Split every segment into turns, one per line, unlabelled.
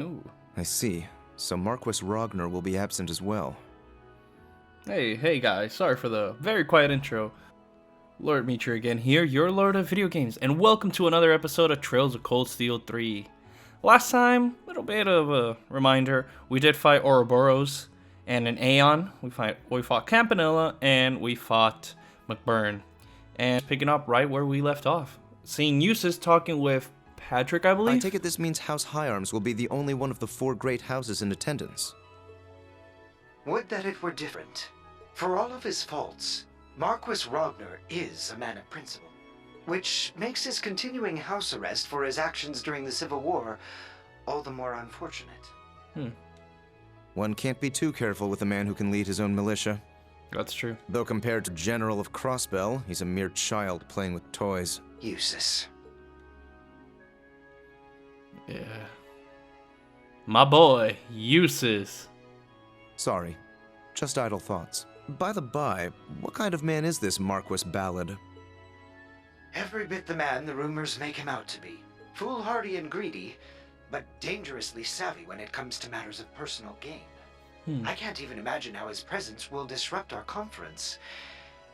Ooh.
I see. So Marquis Ragnar will be absent as well.
Hey guys, sorry for the very quiet intro. Lord Michiru again here, your Lord of Video Games, and welcome to another episode of Trails of Cold Steel 3. Last time, a little bit of a reminder, we did fight Ouroboros and an Aeon. We fought Campanella and we fought McBurn. And picking up right where we left off. Seeing Eustace talking with Patrick, I believe?
I take it this means House Higharms will be the only one of the 4 great houses in attendance.
Would that it were different. For all of his faults, Marquis Ragnar is a man of principle, which makes his continuing house arrest for his actions during the Civil War all the more unfortunate.
One can't be too careful with a man who can lead his own militia.
That's true.
Though compared to General of Crossbell, he's a mere child playing with toys.
Eustace.
Yeah. My boy, Eustace.
Sorry, just idle thoughts. By the by, what kind of man is this Marquis Ballad?
Every bit the man the rumors make him out to be. Foolhardy and greedy, but dangerously savvy when it comes to matters of personal gain. I can't even imagine how his presence will disrupt our conference,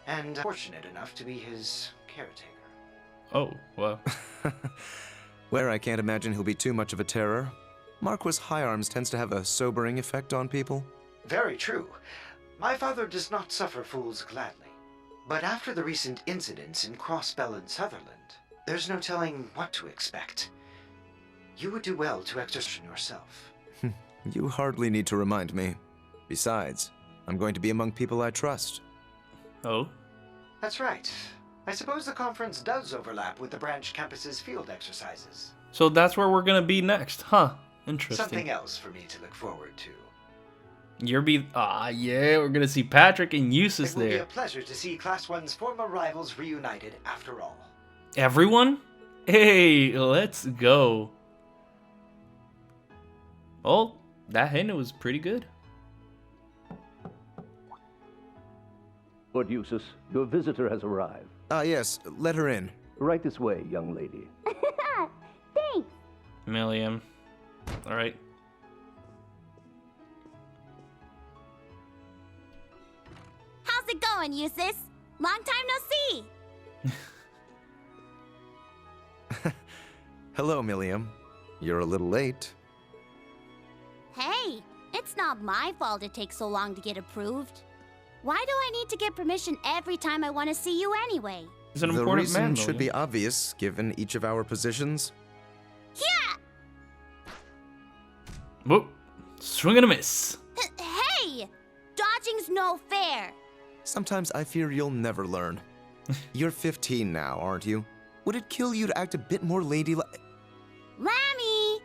and fortunate enough to be his caretaker.
Oh, well.
Where I can't imagine he'll be too much of a terror. Marquis Higharms tends to have a sobering effect on people.
Very true. My father does not suffer fools gladly. But after the recent incidents in Crossbell and Sutherland, there's no telling what to expect. You would do well to exercise yourself.
You hardly need to remind me. Besides, I'm going to be among people I trust.
Oh?
That's right. I suppose the conference does overlap with the branch campus's field exercises.
So that's where we're gonna be next, huh? Interesting.
Something else for me to look forward to.
Yeah, we're gonna see Patrick and Eustace
It will be
there.
a pleasure to see Class I's former rivals reunited after all.
Everyone? Hey, let's go. Oh, that hint was pretty good.
Lord Eustace, your visitor has arrived.
Yes, let her in.
Right this way, young lady.
Thanks.
Milliam. Alright.
How's it going, Eustace? Long time no see.
Hello, Milliam. You're a little late.
Hey, it's not my fault it takes so long to get approved. Why do I need to get permission every time I want to see you anyway?
He's an
The
important
reason
man,
should be obvious, given each of our positions.
Yeah!
Whoop. Swing and a miss.
Hey! Dodging's no fair.
Sometimes I fear you'll never learn. You're 15 now, aren't you? Would it kill you to act a bit more ladylike?
Lammy!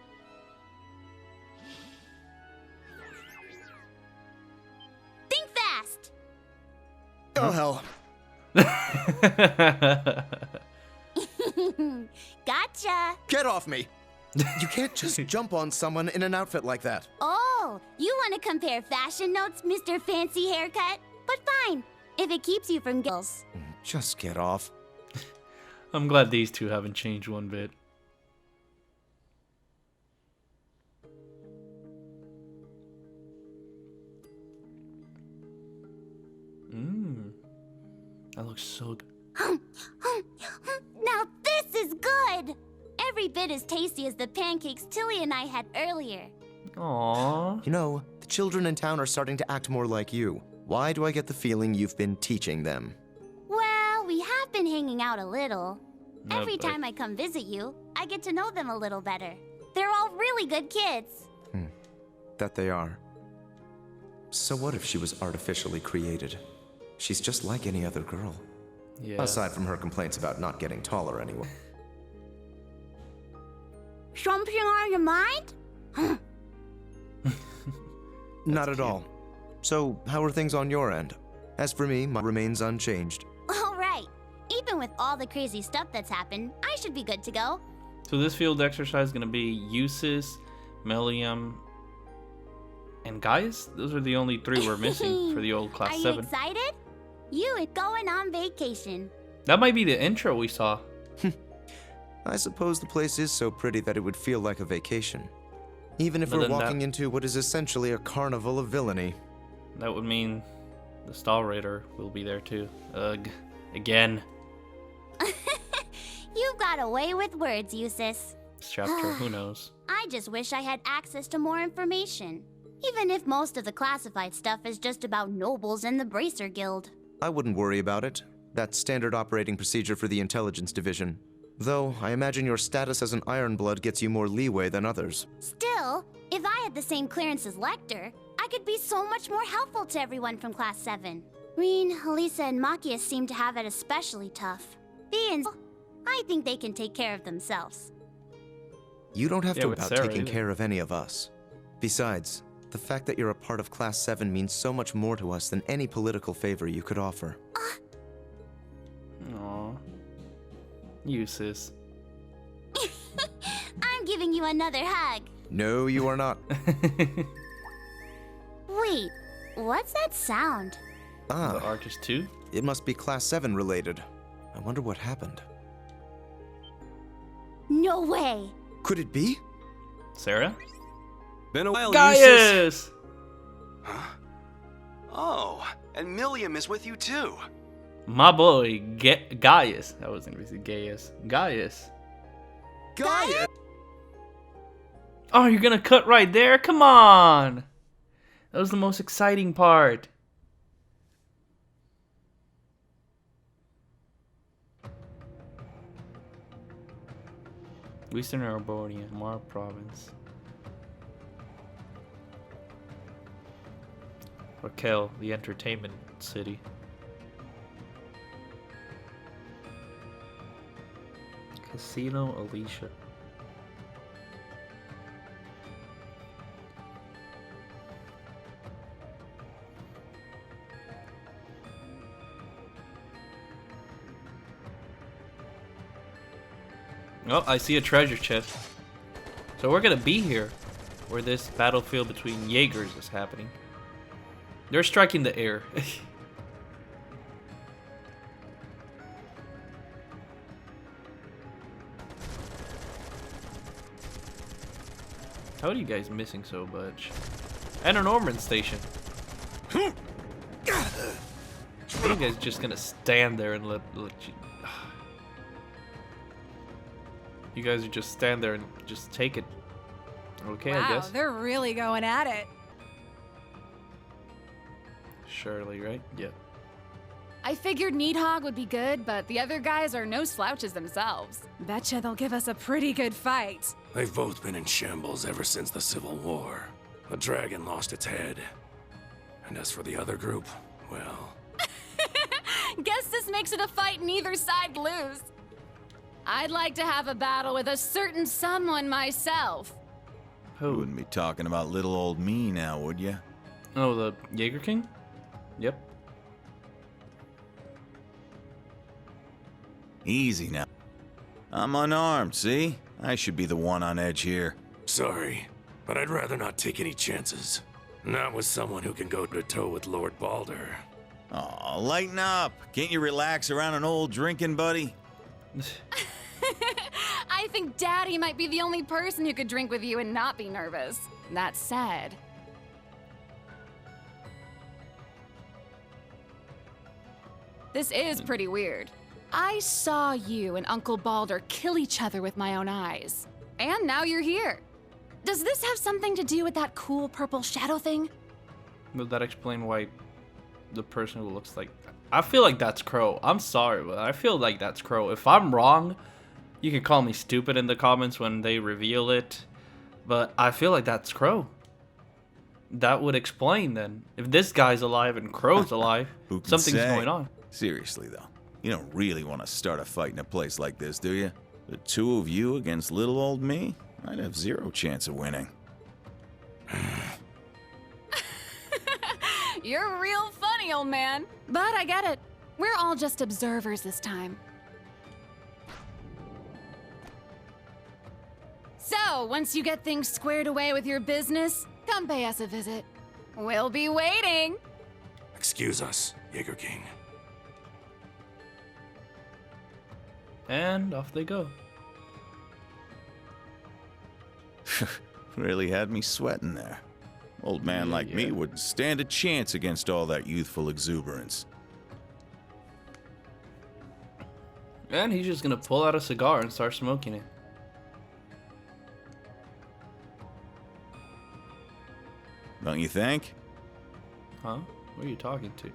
Think fast!
Oh, hell.
Gotcha!
Get off me! You can't just jump on someone in an outfit like that.
Oh, you want to compare fashion notes, Mr. Fancy Haircut? But fine, if it keeps you from girls.
Just get off.
I'm glad these two haven't changed one bit. That looks so good.
Now this is good! Every bit as tasty as the pancakes Tilly and I had earlier.
Aww.
You know, the children in town are starting to act more like you. Why do I get the feeling you've been teaching them?
Well, we have been hanging out a little. Every
but-
time I come visit you, I get to know them a little better. They're all really good kids.
That they are. So what if she was artificially created? She's just like any other girl.
Yeah.
Aside from her complaints about not getting taller anyway.
Something on your mind?
Not at all. So, how are things on your end? As for me, mine remains unchanged.
All right. Even with all the crazy stuff that's happened, I should be good to go.
So this field exercise is going to be Eustace, Milliam, and Gaius? Those are the only 3 we're missing for the old Class
Are you
7.
excited? You are going on vacation.
That might be the intro we saw.
I suppose the place is so pretty that it would feel like a vacation. Even if
But
we're
then
walking into what is essentially a carnival of villainy.
That would mean the Stall Raider will be there too. Ugh. Again.
You've got a way with words, Eustace.
This chapter, who knows?
I just wish I had access to more information. Even if most of the classified stuff is just about nobles and the Bracer Guild.
I wouldn't worry about it. That's standard operating procedure for the intelligence division. Though, I imagine your status as an Ironblood gets you more leeway than others.
Still, if I had the same clearance as Lecter, I could be so much more helpful to everyone from Class 7. Rean, Elisa, and Machias seem to have it especially tough. Being, I think they can take care of themselves.
You don't have to worry
with
about
Sarah
taking
either.
care of any of us. Besides, the fact that you're a part of Class 7 means so much more to us than any political favor you could offer.
Aww. You, sis.
I'm giving you another hug.
No, you are not.
Wait, what's that sound?
The
Ah,
Arcus 2?
it must be Class 7 related. I wonder what happened.
No way.
Could it be?
Sarah?
Been a while,
Gaius!
Eustace. Huh? Oh, and Milliam is with you too.
My boy, Gaius. I wasn't going to say Gaius. Gaius.
Gaia!
Oh, you're going to cut right there? Come on! That was the most exciting part. Eastern Erebonian, Mar Province. Raquel, the entertainment city. Casino Alicia. Oh, I see a treasure chest. So we're gonna be here, where this battlefield between Jaegers is happening. They're striking the air. How are you guys missing so much? And an Ormond station. Are you guys just gonna stand there and let you... You guys would just stand there and just take it. Okay, I guess.
Wow, they're really going at it.
Surely, right? Yeah.
I figured Nihon would be good, but the other guys are no slouches themselves. Betcha they'll give us a pretty good fight.
They've both been in shambles ever since the Civil War. The dragon lost its head. And as for the other group, well...
Guess this makes it a fight neither side lose. I'd like to have a battle with a certain someone myself.
You
Who?
wouldn't be talking about little old me now, would you?
Oh, the Jaeger King? Yep.
Easy now. I'm unarmed, see? I should be the one on edge here.
Sorry, but I'd rather not take any chances. Not with someone who can go toe-to-toe with Lord Balder.
Aw, lighten up. Can't you relax around an old drinking buddy?
I think Daddy might be the only person who could drink with you and not be nervous. That said... This is pretty weird. I saw you and Uncle Balder kill each other with my own eyes. And now you're here. Does this have something to do with that cool purple shadow thing?
Would that explain why the person who looks like... I feel like that's Crow. I'm sorry, but I feel like that's Crow. If I'm wrong, you can call me stupid in the comments when they reveal it. But I feel like that's Crow. That would explain then. If this guy's alive and Crow's alive,
Who can
something's
say?
going on.
Seriously, though. You don't really want to start a fight in a place like this, do you? The two of you against little old me? I'd have zero chance of winning.
You're real funny, old man. But I get it. We're all just observers this time. So, once you get things squared away with your business, come pay us a visit. We'll be waiting.
Excuse us, Jaeger King.
And off they go.
Really had me sweating there. Old man like me wouldn't stand a chance against all that youthful exuberance.
And he's just gonna pull out a cigar and start smoking it.
Don't you think?
Huh? Who are you talking to?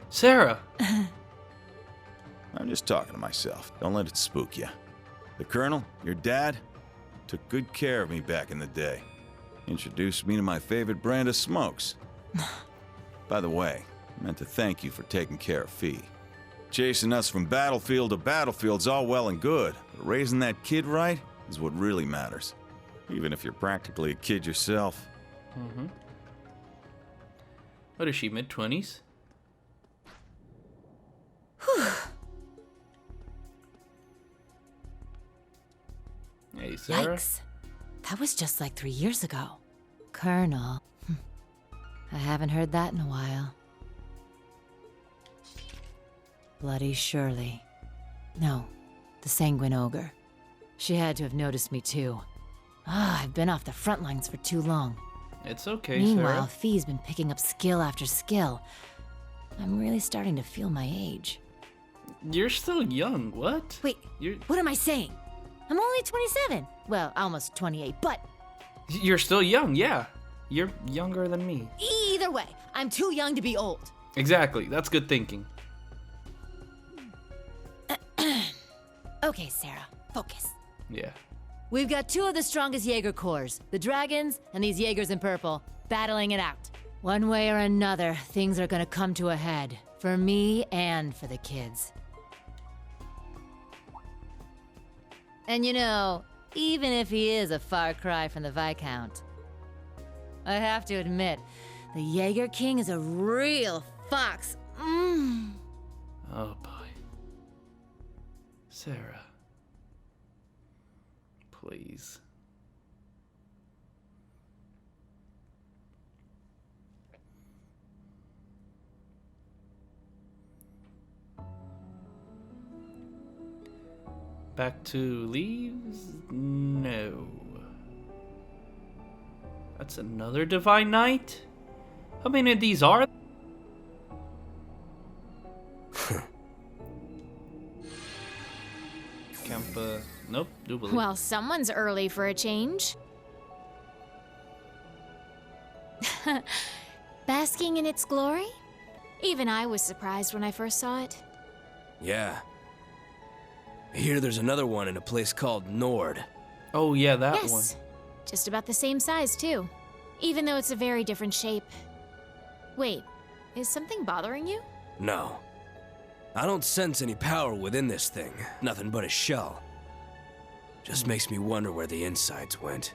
Sarah!
I'm just talking to myself. Don't let it spook you. The Colonel, your dad, took good care of me back in the day. Introduced me to my favorite brand of smokes. By the way, I meant to thank you for taking care of Fee. Chasing us from battlefield to battlefield's all well and good, but raising that kid right is what really matters. Even if you're practically a kid yourself.
Mm-hmm. What is she, mid-20s? Hey, Sarah.
Yikes. That was just like 3 years ago. Colonel. I haven't heard that in a while. Bloody Shirley. No, the Sanguine Ogre. She had to have noticed me too. I've been off the front lines for too long.
It's okay,
Meanwhile,
Sarah.
Fee's been picking up skill after skill. I'm really starting to feel my age.
You're still young, what?
Wait, what am I saying? I'm only 27. Well, almost 28, but...
You're still young, yeah. You're younger than me.
Either way, I'm too young to be old.
Exactly, that's good thinking.
Okay, Sarah, focus.
Yeah.
We've got two of the strongest Jaeger corps, the Dragons and these Jaegers in purple, battling it out. One way or another, things are gonna come to a head. For me and for the kids. And you know, even if he is a far cry from the Viscount, I have to admit, the Jaeger King is a real fox.
Oh boy. Sarah. Please. Back to leaves? No. That's another Divine Knight? How many of these are? Campa. Nope, do believe.
Well, someone's early for a change. Basking in its glory? Even I was surprised when I first saw it.
Yeah. I hear there's another one in a place called Nord.
Oh yeah, that
Yes.
one.
Just about the same size, too. Even though it's a very different shape. Wait, is something bothering you?
No. I don't sense any power within this thing. Nothing but a shell. Just makes me wonder where the insides went.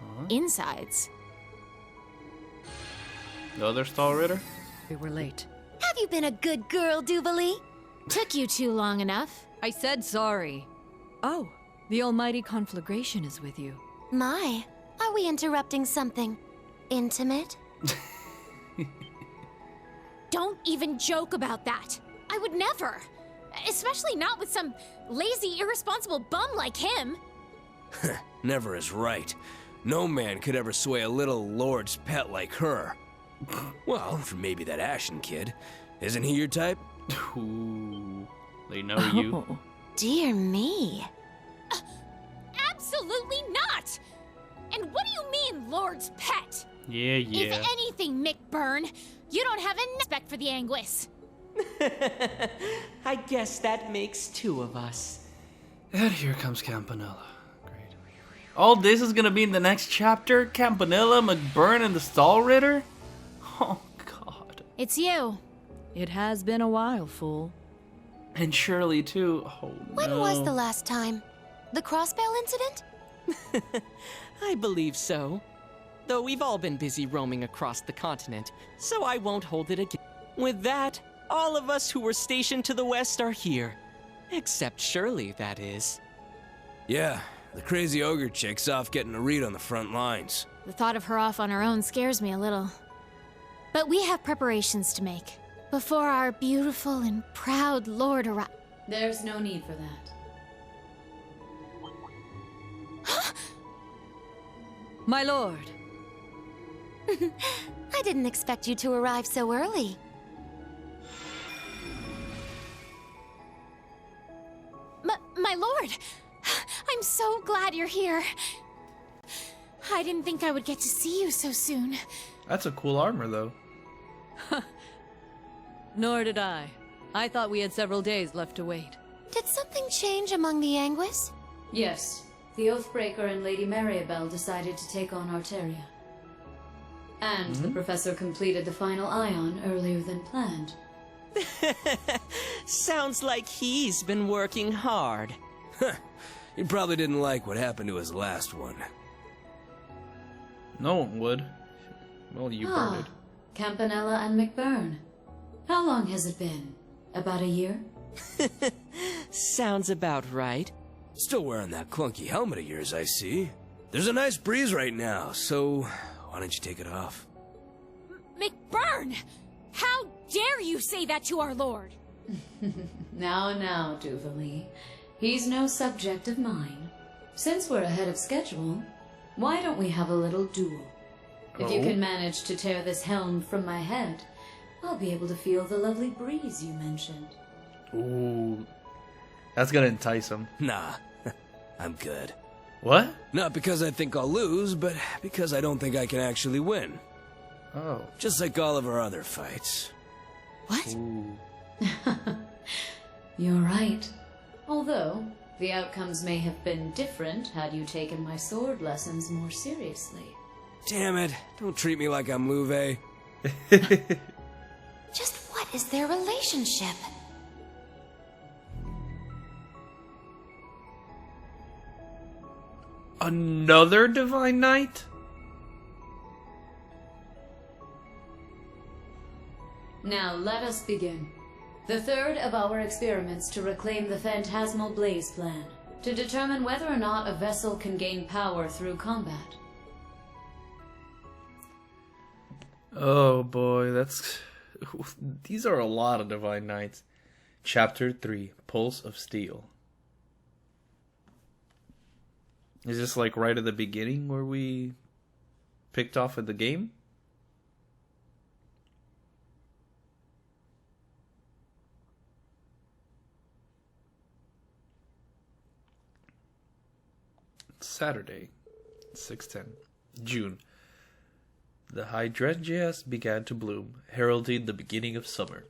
Huh?
Insides?
The other stall ritter?
We were late.
Have you been a good girl, Duvalie?
Took you too long enough.
I said sorry. Oh, the almighty conflagration is with you.
My, are we interrupting something intimate?
Don't even joke about that. I would never. Especially not with some lazy, irresponsible bum like him.
Never is right. No man could ever sway a little lord's pet like her. Well, for maybe that Ashen kid. Isn't he your type?
Ooh, they know you.
Dear me.
Absolutely not! And what do you mean, Lord's pet?
Yeah.
If anything, Mick Byrne, you don't have any respect for the Anguis.
I guess that makes two of us.
And here comes Campanella. Great. All this is gonna be in the next chapter? Campanella, McBurn, and the Stall Ritter? Oh, God.
It's you.
It has been a while, fool.
And Shirley, too. Oh,
When
no.
was the last time? The Crossbell incident?
I believe so. Though we've all been busy roaming across the continent, so I won't hold it again. With that, all of us who were stationed to the west are here. Except Shirley, that is.
Yeah, the crazy ogre chick's off getting a read on the front lines.
The thought of her off on her own scares me a little. But we have preparations to make before our beautiful and proud lord arrives.
There's no need for that.
My lord.
I didn't expect you to arrive so early. My lord! I'm so glad you're here. I didn't think I would get to see you so soon.
That's a cool armor, though.
Nor did I. I thought we had several days left to wait.
Did something change among the Anguis?
Yes. The Oathbreaker and Lady Mariabelle decided to take on Arteria. And the professor completed the final ion earlier than planned.
Sounds like he's been working hard.
He probably didn't like what happened to his last one.
No one would. Well, you burned it.
Campanella and McBurn. How long has it been? About a year?
Sounds about right.
Still wearing that clunky helmet of yours, I see. There's a nice breeze right now, so why don't you take it off?
McBurn! How dare you say that to our lord?
Now, Duvalie. He's no subject of mine. Since we're ahead of schedule, why don't we have a little duel? If you can manage to tear this helm from my head, I'll be able to feel the lovely breeze you mentioned.
Ooh. That's gonna entice him.
Nah, I'm good.
What?
Not because I think I'll lose, but because I don't think I can actually win.
Oh.
Just like all of our other fights.
What?
Ooh.
You're right. Although, the outcomes may have been different had you taken my sword lessons more seriously.
Damn it, don't treat me like I'm Louvet.
Just what is their relationship?
Another Divine Knight?
Now let us begin. The third of our experiments to reclaim the Phantasmal Blaze Plan, to determine whether or not a vessel can gain power through combat.
Oh boy, that's... These are a lot of Divine Knights. Chapter 3, Pulse of Steel. Is this like right at the beginning where we picked off at the game? Saturday, 6/10, June. The hydrangeas began to bloom, heralding the beginning of summer.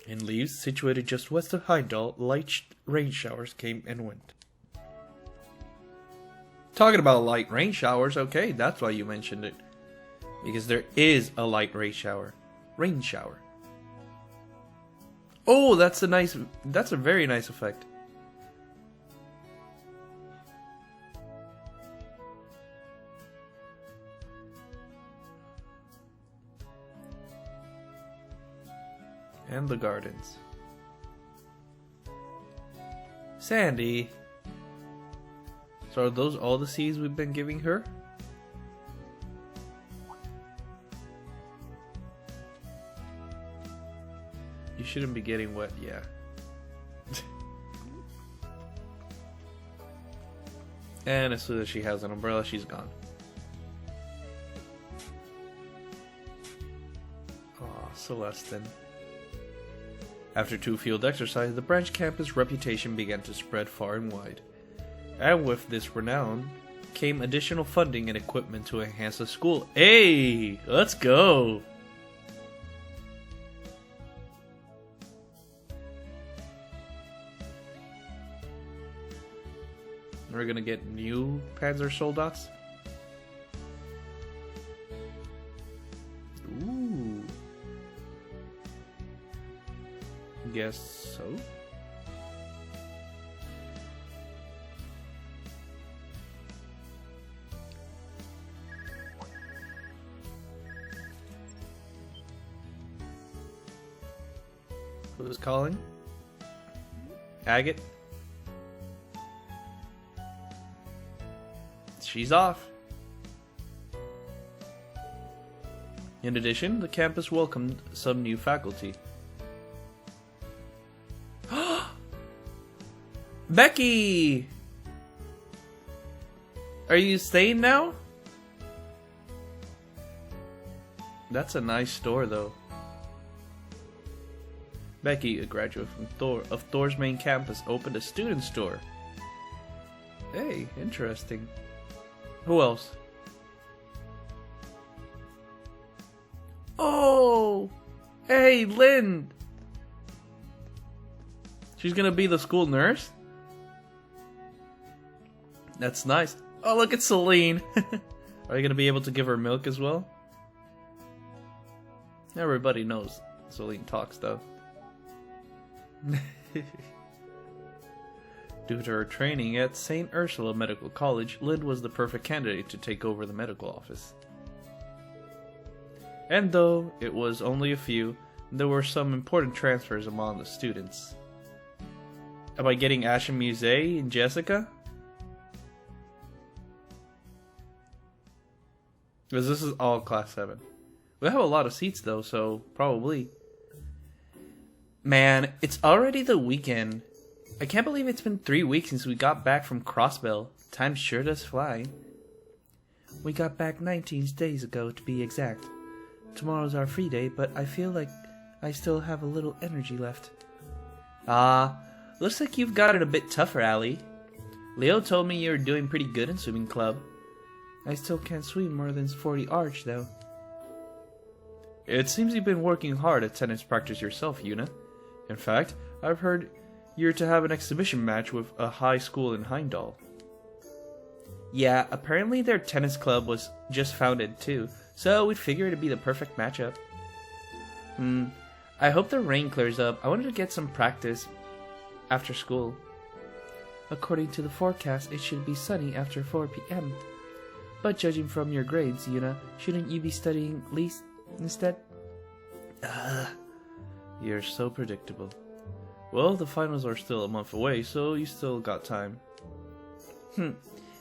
In leaves situated just west of Heimdall, light rain showers came and went. Talking about light rain showers, okay, that's why you mentioned it. Because there is a light rain shower. Rain shower. Oh, that's a very nice effect. And the gardens. Sandy. So are those all the seeds we've been giving her? You shouldn't be getting wet, yeah. And as soon as she has an umbrella, she's gone. Aw, Celestin. After 2 field exercises, the branch campus reputation began to spread far and wide. And with this renown came additional funding and equipment to enhance the school. Hey, let's go! We're gonna get new Panzer Soldats. Ooh. Guess so. Who's calling? Agate? She's off. In addition, the campus welcomed some new faculty. Becky! Are you staying now? That's a nice store, though. Becky, a graduate from Thors main campus, opened a student store. Hey, interesting. Who else? Oh! Hey, Lynn! She's gonna be the school nurse? That's nice. Oh, look at Celine! Are you gonna be able to give her milk as well? Everybody knows Celine talks, though. Due to her training at St. Ursula Medical College, Lynn was the perfect candidate to take over the medical office. And though it was only a few, there were some important transfers among the students. Am I getting Ash and Muse and Jessica? Because this is all Class 7. We have a lot of seats though, so probably. Man, it's already the weekend. I can't believe it's been 3 weeks since we got back from Crossbell. Time sure does fly. We got back 19 days ago to be exact. Tomorrow's our free day, but I feel like I still have a little energy left. Looks like you've got it a bit tougher, Allie. Leo told me you're doing pretty good in swimming club. I still can't swim more than 40 arch, though. It seems you've been working hard at tennis practice yourself, Yuna. In fact, I've heard you're to have an exhibition match with a high school in Heimdall. Yeah, apparently their tennis club was just founded too, so we figured it'd be the perfect matchup. I hope the rain clears up. I wanted to get some practice after school. According to the forecast, it should be sunny after 4 p.m. But judging from your grades, Yuna, shouldn't you be studying least instead? You're so predictable. Well, the finals are still a month away, so you still got time.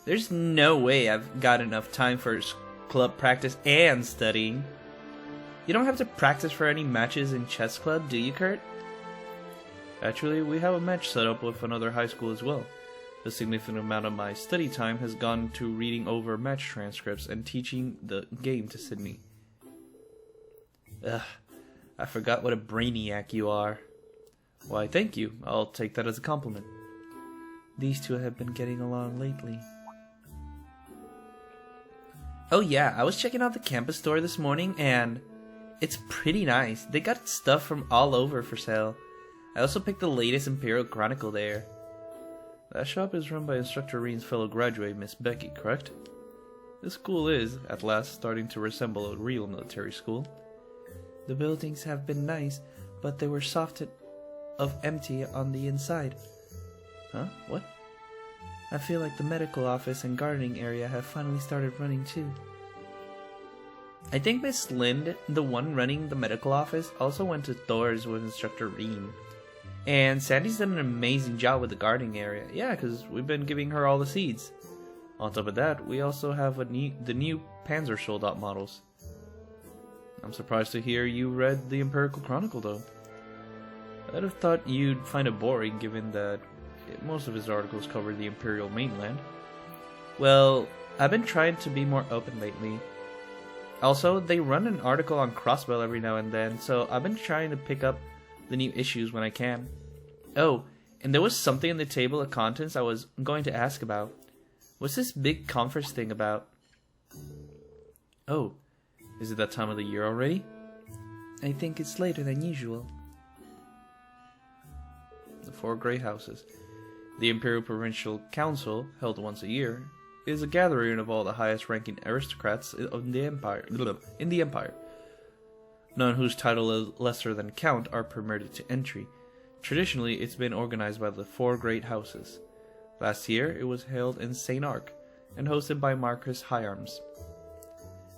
There's no way I've got enough time for club practice and studying. You don't have to practice for any matches in chess club, do you, Kurt? Actually, we have a match set up with another high school as well. A significant amount of my study time has gone to reading over match transcripts and teaching the game to Sydney. I forgot what a brainiac you are. Why, thank you. I'll take that as a compliment. These two have been getting along lately. Oh yeah, I was checking out the campus store this morning and it's pretty nice. They got stuff from all over for sale. I also picked the latest Imperial Chronicle there. That shop is run by Instructor Rean's fellow graduate, Miss Becky, correct? This school is, at last, starting to resemble a real military school. The buildings have been nice, but they were softened of empty on the inside. Huh? What? I feel like the medical office and gardening area have finally started running too. I think Miss Lind, the one running the medical office, also went to Thors with Instructor Rean. And Sandy's done an amazing job with the gardening area. Yeah, because we've been giving her all the seeds. On top of that, we also have the new Panzer Soldat models. I'm surprised to hear you read the Imperial Chronicle though. I'd have thought you'd find it boring given that most of his articles cover the Imperial mainland. Well, I've been trying to be more open lately. Also, they run an article on Crossbell every now and then, so I've been trying to pick up the new issues when I can. Oh, and there was something in the table of contents I was going to ask about. What's this big conference thing about? Oh, is it that time of the year already? I think it's later than usual. The Four Great Houses. The Imperial Provincial Council, held once a year, is a gathering of all the highest-ranking aristocrats of the Empire. None whose title is lesser than Count are permitted to entry. Traditionally, it's been organized by the Four Great Houses. Last year, it was held in St. Arc, and hosted by Marcus Hyarms.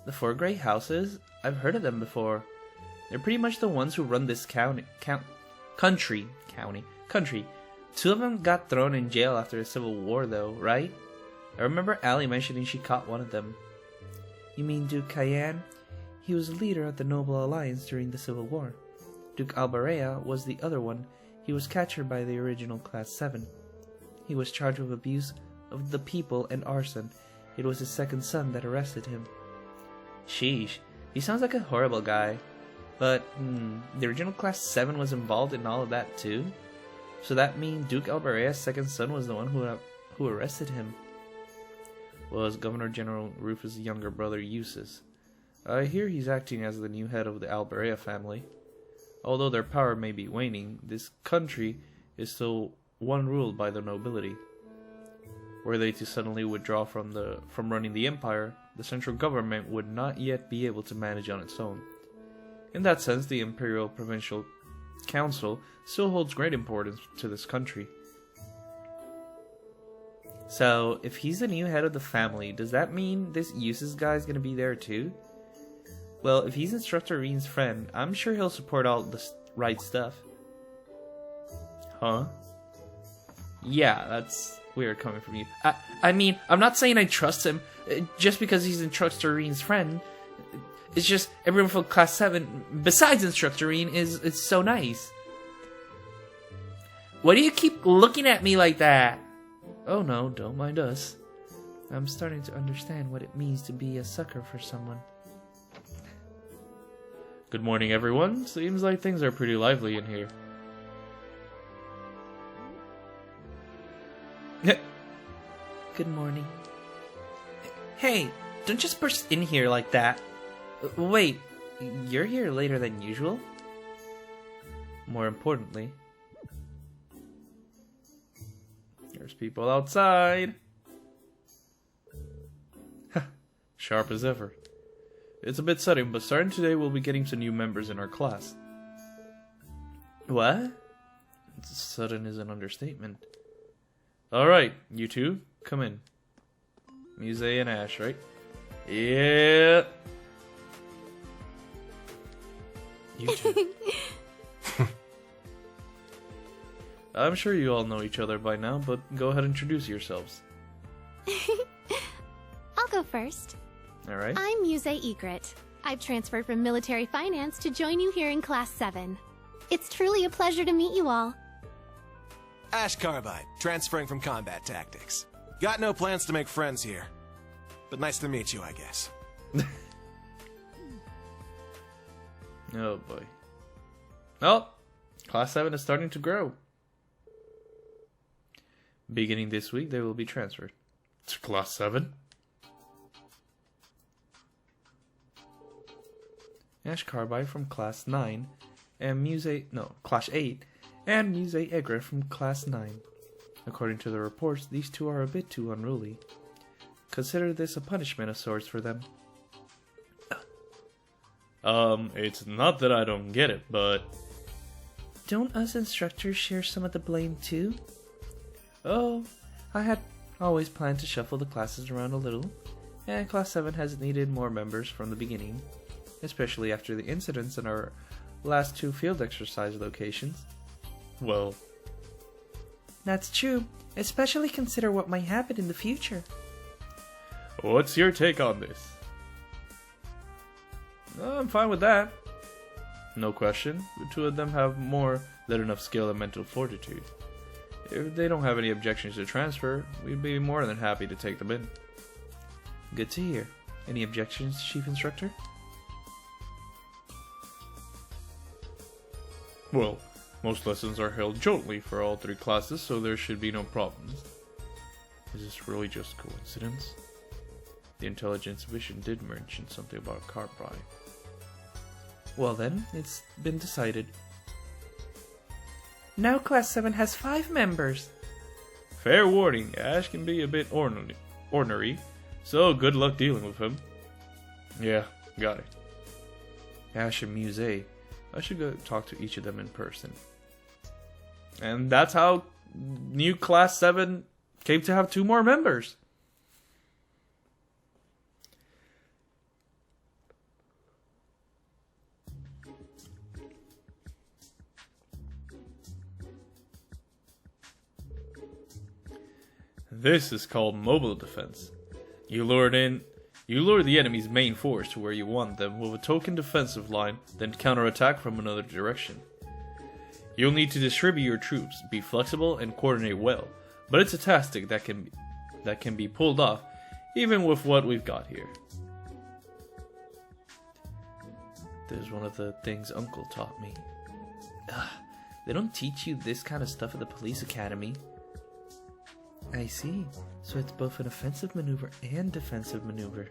The Four Great Houses? I've heard of them before. They're pretty much the ones who run this country. Two of them got thrown in jail after the Civil War, though, right? I remember Allie mentioning she caught one of them. You mean Duke Cayenne? He was a leader of the Noble Alliance during the Civil War. Duke Alberea was the other one. He was captured by the original Class 7. He was charged with abuse of the people and arson. It was his second son that arrested him. Sheesh, He sounds like a horrible guy. But, the original Class 7 was involved in all of that too? So that means Duke Alberea's second son was the one who arrested him. Was Governor General Rufus' younger brother Eustace. I hear he's acting as the new head of the Alberea family. Although their power may be waning, this country is still one ruled by the nobility. Were they to suddenly withdraw from running the empire, the central government would not yet be able to manage on its own. In that sense, the Imperial Provincial Council still holds great importance to this country. So, if he's the new head of the family, does that mean this Eustace guy is going to be there too? Well, if he's Instructor Rean's friend, I'm sure he'll support all the right stuff. Huh? Yeah, that's weird coming from you. I mean, I'm not saying I trust him just because he's Instructor Rean's friend. It's just everyone from Class 7, besides Instructor Rean, is so nice. Why do you keep looking at me like that? Oh no, don't mind us. I'm starting to understand what it means to be a sucker for someone. Good morning, everyone. Seems like things are pretty lively in here. Good morning. Hey, don't just burst in here like that. Wait, you're here later than usual? More importantly, there's people outside. Sharp as ever. It's a bit sudden, but starting today we'll be getting some new members in our class. What? Sudden is an understatement. Alright, you two, come in. Muse and Ash, right? Yeah. You two. I'm sure you all know each other by now, but go ahead and introduce yourselves.
I'll go first.
Alright.
I'm Muse Egret. I've transferred from military finance to join you here in Class 7. It's truly a pleasure to meet you all.
Ash Carbide, transferring from combat tactics. Got no plans to make friends here. But nice to meet you, I guess.
Oh boy. Well, Class 7 is starting to grow. Beginning this week, they will be transferred to Class 7. Ash Carbide from Class 9, and Class 8, and Muse Egret from Class 9. According to the reports, these two are a bit too unruly. Consider this a punishment of sorts for them. It's not that I don't get it, but... Don't us instructors share some of the blame too? Oh, I had always planned to shuffle the classes around a little, and Class 7 has needed more members from the beginning, especially after the incidents in our last two field exercise locations. Well... That's true, especially consider what might happen in the future. What's your take on this? I'm fine with that. No question, the two of them have more than enough skill and mental fortitude. If they don't have any objections to transfer, we'd be more than happy to take them in. Good to hear. Any objections, Chief Instructor? Well, most lessons are held jointly for all three classes, so there should be no problems. Is this really just coincidence? The intelligence vision did mention something about Carbide. Well then, it's been decided. Now Class 7 has 5 members. Fair warning, Ash can be a bit ornery, so good luck dealing with him. Yeah, got it. Ash and Muse, I should go talk to each of them in person. And that's how new Class 7 came to have 2 more members. This is called mobile defense. You lure the enemy's main force to where you want them with a token defensive line, then counterattack from another direction. You'll need to distribute your troops, be flexible, and coordinate well, but it's a tactic that can be pulled off, even with what we've got here. There's one of the things Uncle taught me. Ugh, they don't teach you this kind of stuff at the police academy. I see. So it's both an offensive maneuver and defensive maneuver.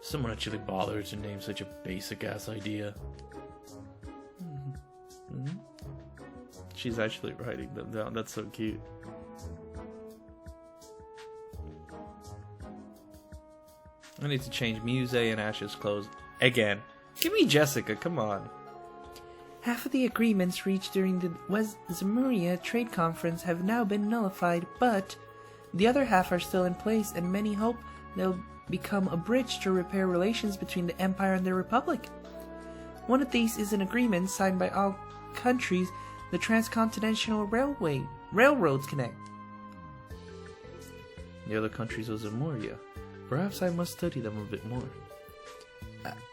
Someone actually bothered to name such a basic-ass idea. She's actually writing them down. That's so cute. I need to change Muse and Ash's clothes again. Give me Jessica, come on. Half of the agreements reached during the Zemuria trade conference have now been nullified, but the other half are still in place, and many hope they'll become a bridge to repair relations between the Empire and the Republic. One of these is an agreement signed by all countries the transcontinental railroads connect. The other countries of Zemuria. Perhaps I must study them a bit more.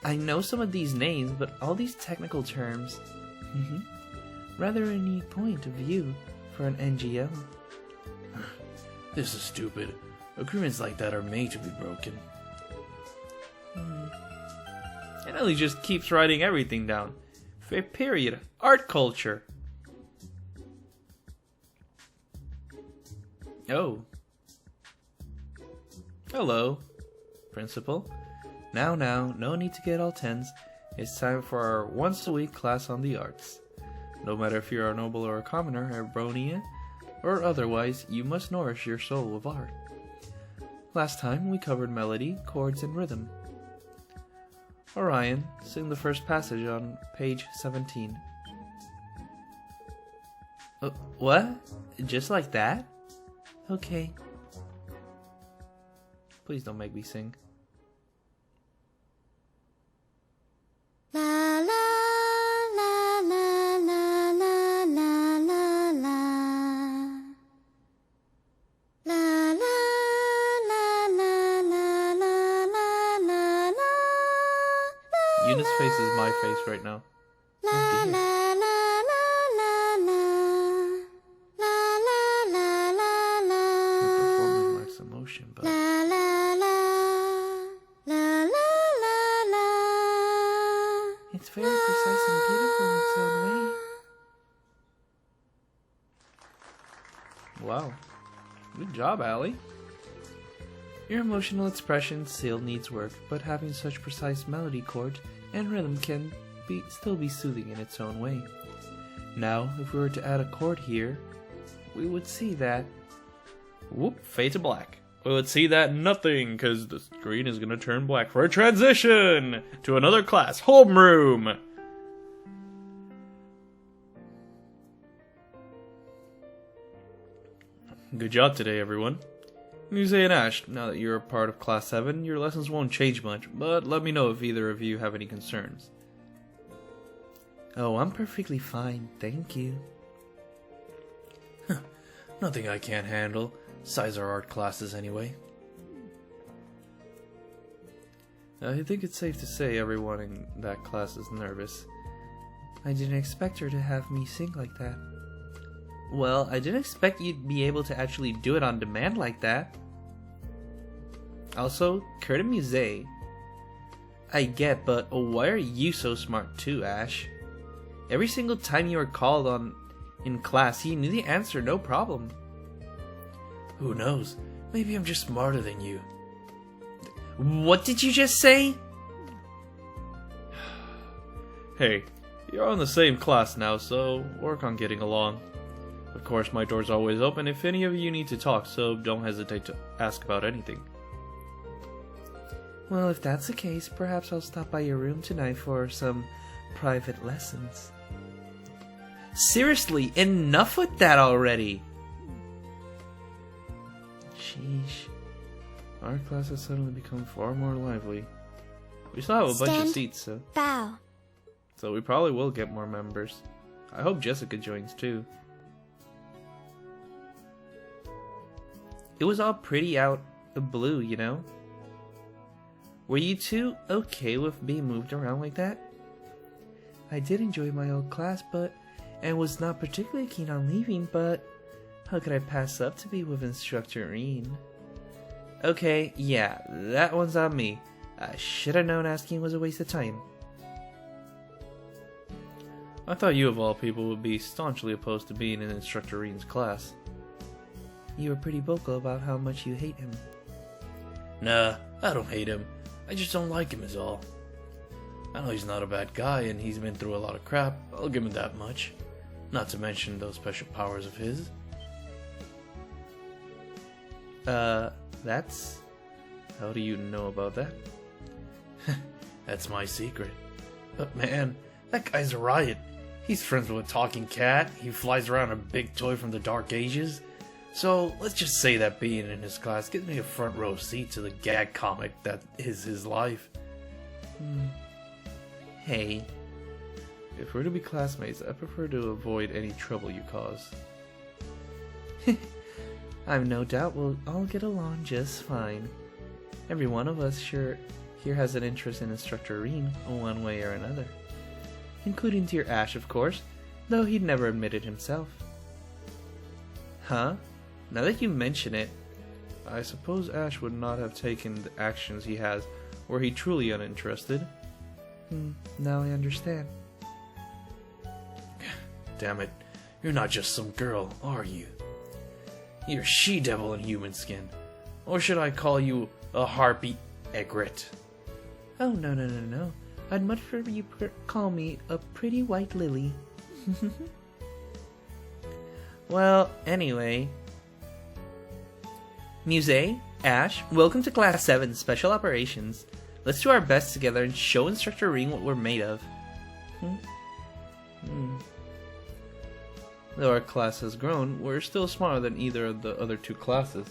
I know some of these names, but all these technical terms... Rather a neat point of view for an NGL. This is stupid. Agreements like that are made to be broken. And Ellie just keeps writing everything down. Fair period. Art culture. Oh. Hello, Principal. Now, no need to get all tense. It's time for our once-a-week class on the arts. No matter if you're a noble or a commoner, Erebonian, or otherwise, you must nourish your soul with art. Last time, we covered melody, chords, and rhythm. Orion, sing the first passage on page 17. What? Just like that? Okay. Please don't make me sing.
La la la la la la la la la. La la la la la la la la.
Eunice's face is my face right now.
La la la la la la. La la la la la.
The performance lacks emotion, but
La la la. La la la la.
it's very precise and beautiful in its own way. Wow. Good job, Allie. Your emotional expression still needs work, but having such precise melody chords and rhythm can still be soothing in its own way. Now, if we were to add a chord here, we would see that... Whoop, fade to black. We would see that nothing, because the screen is going to turn black for a transition to another class, homeroom. Good job today, everyone. Muse and Ash, now that you're a part of Class 7, your lessons won't change much, but let me know if either of you have any concerns. Oh, I'm perfectly fine, thank you. Nothing I can't handle. Besides our art classes anyway. I think it's safe to say everyone in that class is nervous. I didn't expect her to have me sing like that. Well, I didn't expect you'd be able to actually do it on demand like that. Also, Kurt Muse. I get, but why are you so smart too, Ash? Every single time you were called on in class, you knew the answer, no problem. Who knows? Maybe I'm just smarter than you. What did you just say? Hey, you're on the same class now, so work on getting along. Of course, my door's always open if any of you need to talk, so don't hesitate to ask about anything. Well, if that's the case, perhaps I'll stop by your room tonight for some private lessons. Seriously, enough with that already! Sheesh. Our class has suddenly become far more lively. We still have a bunch of seats, so...
Bow.
So we probably will get more members. I hope Jessica joins too. It was all pretty out of blue, you know? Were you two okay with being moved around like that? I did enjoy my old class, and was not particularly keen on leaving, but how could I pass up to be with Instructor Rean? Okay, yeah, that one's on me. I should have known asking was a waste of time. I thought you of all people would be staunchly opposed to being in Instructor Rean's class. You were pretty vocal about how much you hate him. Nah, I don't hate him. I just don't like him is all. I know he's not a bad guy and he's been through a lot of crap. I'll give him that much. Not to mention those special powers of his. That's... How do you know about that? That's my secret. But man, that guy's a riot. He's friends with a talking cat, he flies around a big toy from the Dark Ages. So, let's just say that being in his class gives me a front row seat to the gag comic that is his life. Hey. If we're to be classmates, I prefer to avoid any trouble you cause. I've no doubt we'll all get along just fine. Every one of us here has an interest in Instructor Rean, one way or another. Including dear Ash, of course, though he'd never admit it himself. Huh? Now that you mention it, I suppose Ash would not have taken the actions he has were he truly uninterested. Now I understand. Damn it, you're not just some girl, are you? You're a she-devil in human skin. Or should I call you a harpy egret? Oh, no. I'd much prefer you call me a pretty white lily. Well, anyway. Muse, Ash, welcome to Class 7 Special Operations. Let's do our best together and show Instructor Rean what we're made of. Though our class has grown, we're still smaller than either of the other two classes.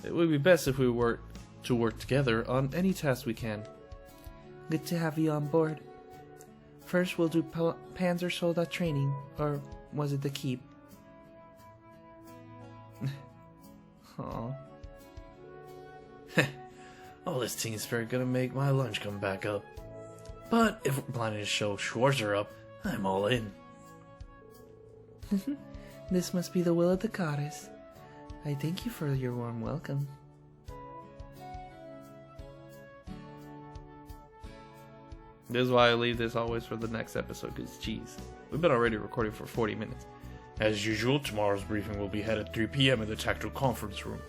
It would be best if we were to work together on any task we can. Good to have you on board. First we'll do Panzer Soldat training, or was it the keep? Aww. All this team spirit gonna make my lunch come back up. But if we're planning to show Schwarzer up, I'm all in. This must be the will of the goddess. I thank you for your warm welcome. This is why I leave this always for the next episode, because geez, we've been already recording for 40 minutes. As usual, tomorrow's briefing will be held at 3 PM in the tactical conference room.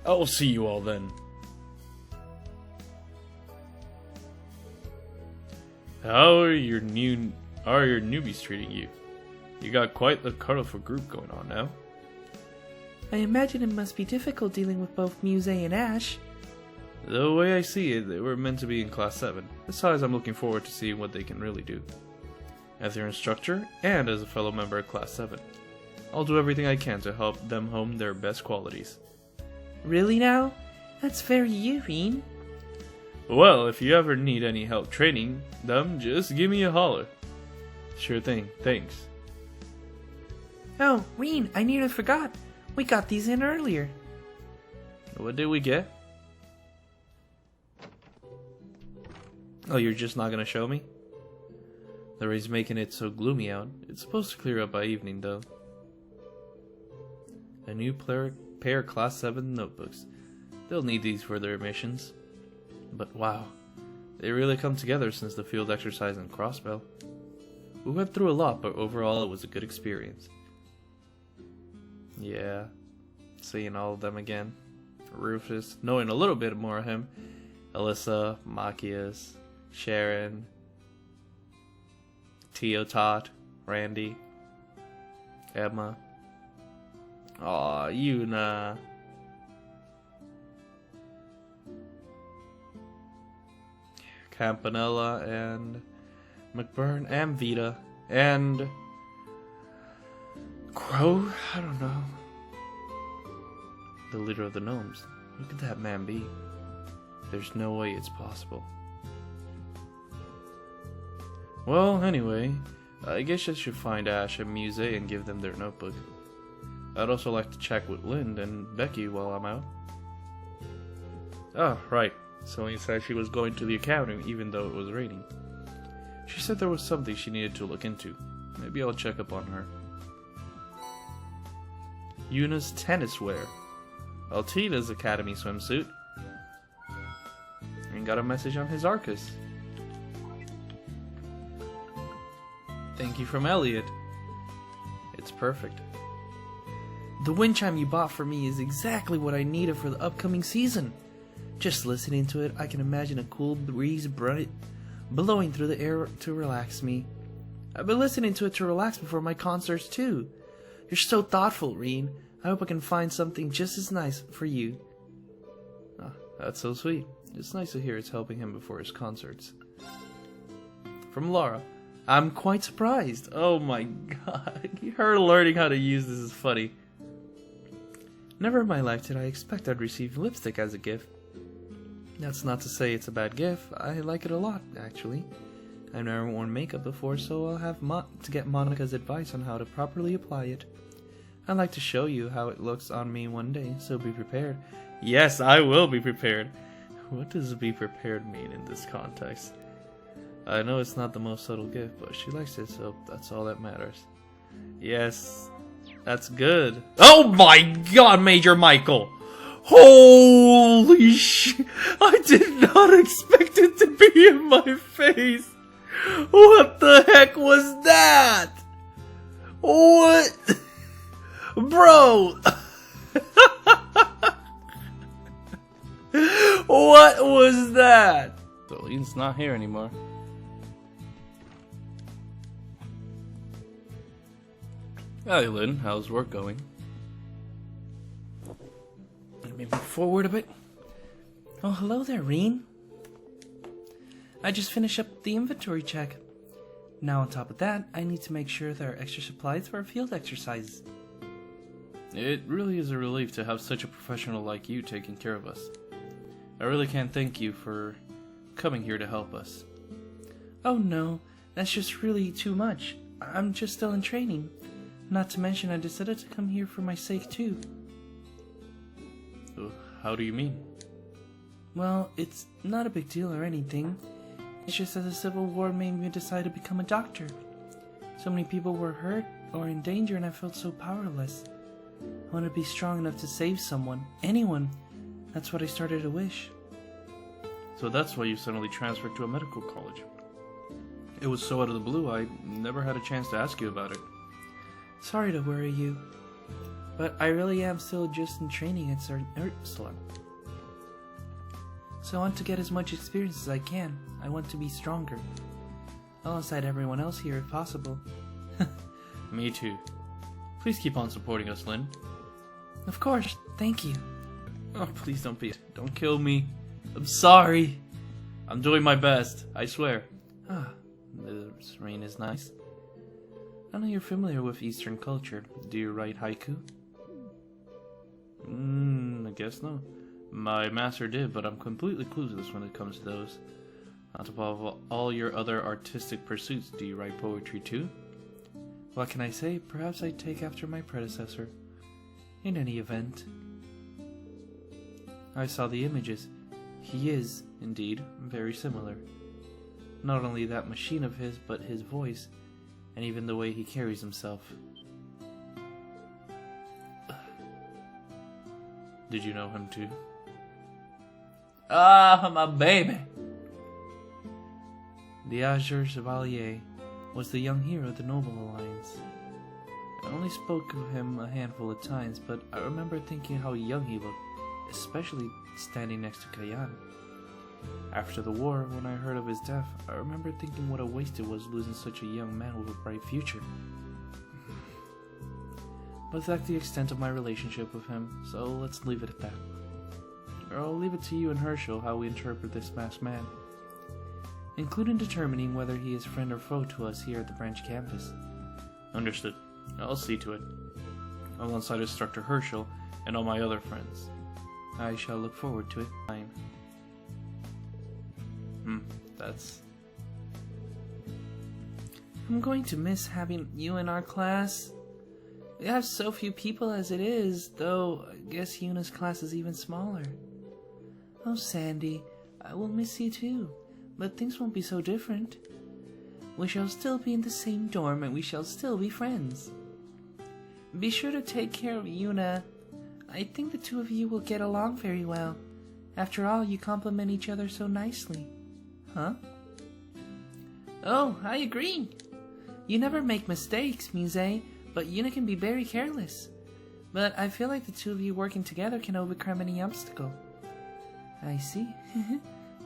I will see you all then. How are your newbies treating you? You got quite the colorful group going on now. I imagine it must be difficult dealing with both Muse and Ash. The way I see it, they were meant to be in Class 7. Besides, I'm looking forward to seeing what they can really do. As their instructor, and as a fellow member of Class 7. I'll do everything I can to help them hone their best qualities. Really now? That's very you, Rean. Well, if you ever need any help training them, just give me a holler. Sure thing, thanks. Oh, Rean, I nearly forgot. We got these in earlier. What did we get? Oh, you're just not gonna show me? The rain's making it so gloomy out. It's supposed to clear up by evening, though. A new pair of Class 7 notebooks. They'll need these for their missions. But wow, they really come together since the field exercise in Crossbell. We went through a lot, but overall it was a good experience. Yeah, seeing all of them again. Rufus, knowing a little bit more of him. Alyssa, Machias, Sharon, Teotot, Randy, Emma. Aw, Yuna. Campanella and McBurn and Vita and Crow? I don't know. The leader of the gnomes. Who could that man be? There's no way it's possible. Well, anyway, I guess I should find Ash and Muse and give them their notebook. I'd also like to check with Lind and Becky while I'm out. Oh, right. Celine said she was going to the academy even though it was raining. She said there was something she needed to look into. Maybe I'll check up on her. Yuna's tennis wear. Altina's academy swimsuit. And got a message on his Arcus. Thank you from Elliot. It's perfect. The wind chime you bought for me is exactly what I needed for the upcoming season. Just listening to it, I can imagine a cool breeze blowing through the air to relax me. I've been listening to it to relax before my concerts too. You're so thoughtful, Rean. I hope I can find something just as nice for you. Oh, that's so sweet. It's nice to hear it's helping him before his concerts. From Laura. I'm quite surprised. Oh my god. Her learning how to use this is funny. Never in my life did I expect I'd receive lipstick as a gift. That's not to say it's a bad gift. I like it a lot, actually. I've never worn makeup before, so I'll have to get Monica's advice on how to properly apply it. I'd like to show you how it looks on me one day, so be prepared. Yes, I will be prepared. What does be prepared mean in this context? I know it's not the most subtle gift, but she likes it, so that's all that matters. Yes, that's good. Oh my god, Major Michael! Holy sh! I did not expect it to be in my face! What the heck was that? What? Bro! What was that? Dolene's not here anymore. Hey Lynn, how's work going? Let me move forward a bit. Oh, hello there, Rean. I just finished up the inventory check. Now on top of that, I need to make sure there are extra supplies for our field exercises. It really is a relief to have such a professional like you taking care of us. I really can't thank you for coming here to help us. Oh no, that's just really too much. I'm just still in training. Not to mention I decided to come here for my sake too. How do you mean? Well, it's not a big deal or anything. It's just that the Civil War made me decide to become a doctor. So many people were hurt or in danger and I felt so powerless. I want to be strong enough to save someone, anyone. That's what I started to wish. So that's why you suddenly transferred to a medical college. It was so out of the blue, I never had a chance to ask you about it. Sorry to worry you, but I really am still just in training at Ursula. So I want to get as much experience as I can. I want to be stronger. Alongside everyone else here if possible. Me too. Please keep on supporting us, Lynn. Of course, thank you. Oh, please don't kill me. I'm sorry. I'm doing my best, I swear. Ah, this rain is nice. I know you're familiar with Eastern culture. Do you write haiku? I guess no. My master did, but I'm completely clueless when it comes to those. On top of all your other artistic pursuits, do you write poetry too? What can I say? Perhaps I take after my predecessor. In any event, I saw the images. He is, indeed, very similar. Not only that machine of his, but his voice, and even the way he carries himself. Did you know him too? Ah, my baby! The Azure Chevalier was the young hero of the Noble Alliance. I only spoke of him a handful of times, but I remember thinking how young he looked, especially standing next to Kayan. After the war, when I heard of his death, I remember thinking what a waste it was losing such a young man with a bright future. But that's the extent of my relationship with him, so let's leave it at that. Or I'll leave it to you and Herschel how we interpret this masked man, including determining whether he is friend or foe to us here at the branch campus. Understood. I'll see to it. Alongside Instructor Herschel and all my other friends. I shall look forward to it. Fine. That's... I'm going to miss having you in our class. We have so few people as it is, though I guess Yuna's class is even smaller. Oh, Sandy, I will miss you too, but things won't be so different. We shall still be in the same dorm and we shall still be friends. Be sure to take care of Yuna. I think the two of you will get along very well. After all, you complement each other so nicely. Huh? Oh, I agree. You never make mistakes, Muse, but Yuna can be very careless. But I feel like the two of you working together can overcome any obstacle. I see.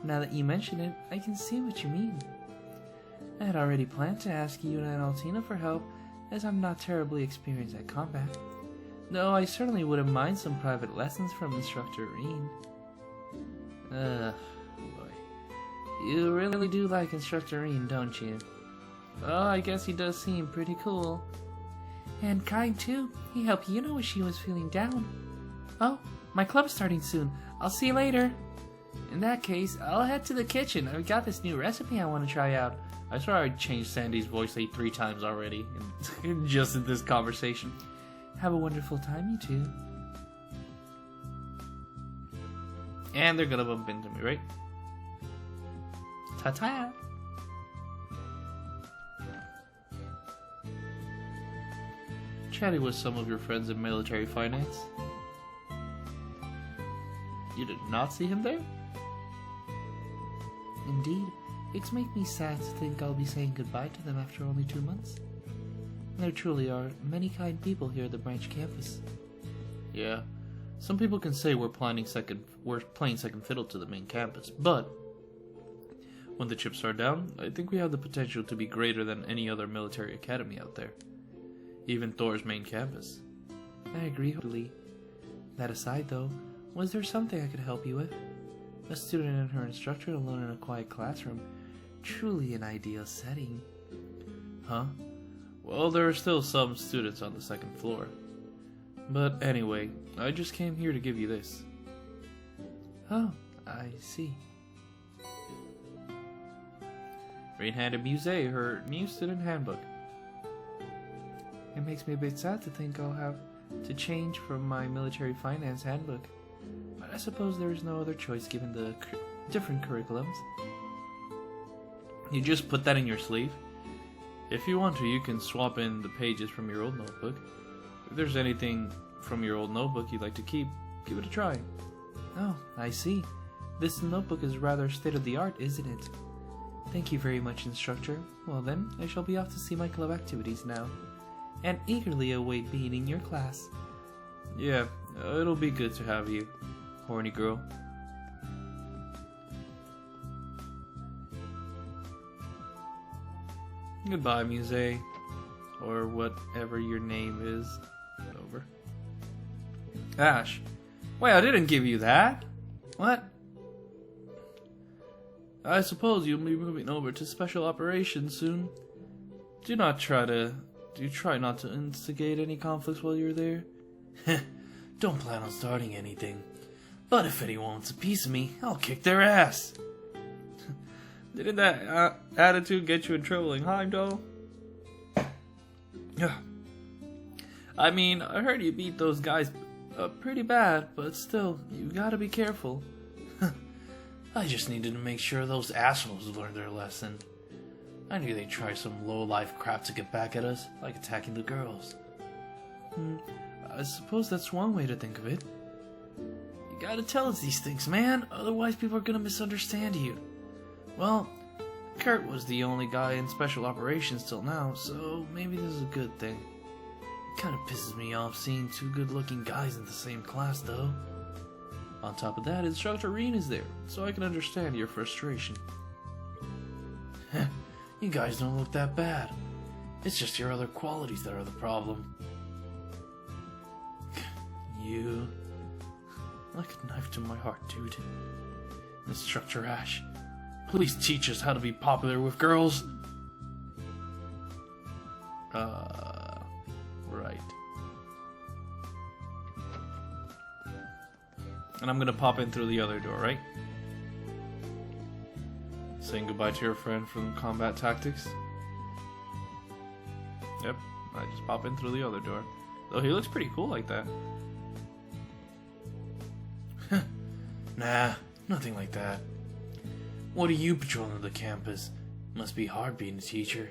Now that you mention it, I can see what you mean. I had already planned to ask Yuna and Altina for help, as I'm not terribly experienced at combat. Though I certainly wouldn't mind some private lessons from Instructor Rean. Boy. You really do like Instructor Rean, don't you? Oh, I guess he does seem pretty cool. And kind too. He helped Yuna when she was feeling down. Oh, my club's starting soon. I'll see you later. In that case, I'll head to the kitchen. I've got this new recipe I want to try out. I swear I changed Sandy's voice like 3 times already, just in this conversation. Have a wonderful time, you two. And they're gonna bump into me, right? Ta-ta! Chatting with some of your friends in military finance. You did not see him there? Indeed. It makes me sad to think I'll be saying goodbye to them after only 2 months. There truly are many kind people here at the branch campus. Yeah, some people can say we're playing second fiddle to the main campus, but when the chips are down, I think we have the potential to be greater than any other military academy out there. Even Thors' main campus. I agree wholly. That aside though, was there something I could help you with? A student and her instructor alone in a quiet classroom. Truly an ideal setting. Huh? Well, there are still some students on the 2nd floor. But anyway, I just came here to give you this. Oh, I see. Rean handed Muse her new student handbook. It makes me a bit sad to think I'll have to change from my military finance handbook. But I suppose there is no other choice given the different curriculums. You just put that in your sleeve. If you want to, you can swap in the pages from your old notebook. If there's anything from your old notebook you'd like to keep, give it a try. Oh, I see. This notebook is rather state-of-the-art, isn't it? Thank you very much, instructor. Well then, I shall be off to see my club activities now, and eagerly await being in your class. Yeah, it'll be good to have you, horny girl. Goodbye, Muse. Or whatever your name is. Over. Ash. Wait, I didn't give you that. What? I suppose you'll be moving over to special operations soon. Do try not to instigate any conflicts while you're there. Don't plan on starting anything. But if anyone wants a piece of me, I'll kick their ass. Didn't that attitude get you in trouble in Heimdall? I mean, I heard you beat those guys up pretty bad, but still, you gotta be careful. I just needed to make sure those assholes learned their lesson. I knew they'd try some low-life crap to get back at us, like attacking the girls. I suppose that's one way to think of it. You gotta tell us these things, man, otherwise people are gonna misunderstand you. Well, Kurt was the only guy in special operations till now, so maybe this is a good thing. It kinda pisses me off seeing 2 good-looking guys in the same class, though. On top of that, Instructor Rean is there, so I can understand your frustration. You guys don't look that bad. It's just your other qualities that are the problem. You... like a knife to my heart, dude. Instructor Ash, please teach us how to be popular with girls. Right. And I'm gonna pop in through the other door, right? Saying goodbye to your friend from Combat Tactics. Yep, I just pop in through the other door. Though he looks pretty cool like that. Nah, nothing like that. What are you patrolling the campus? Must be hard being a teacher.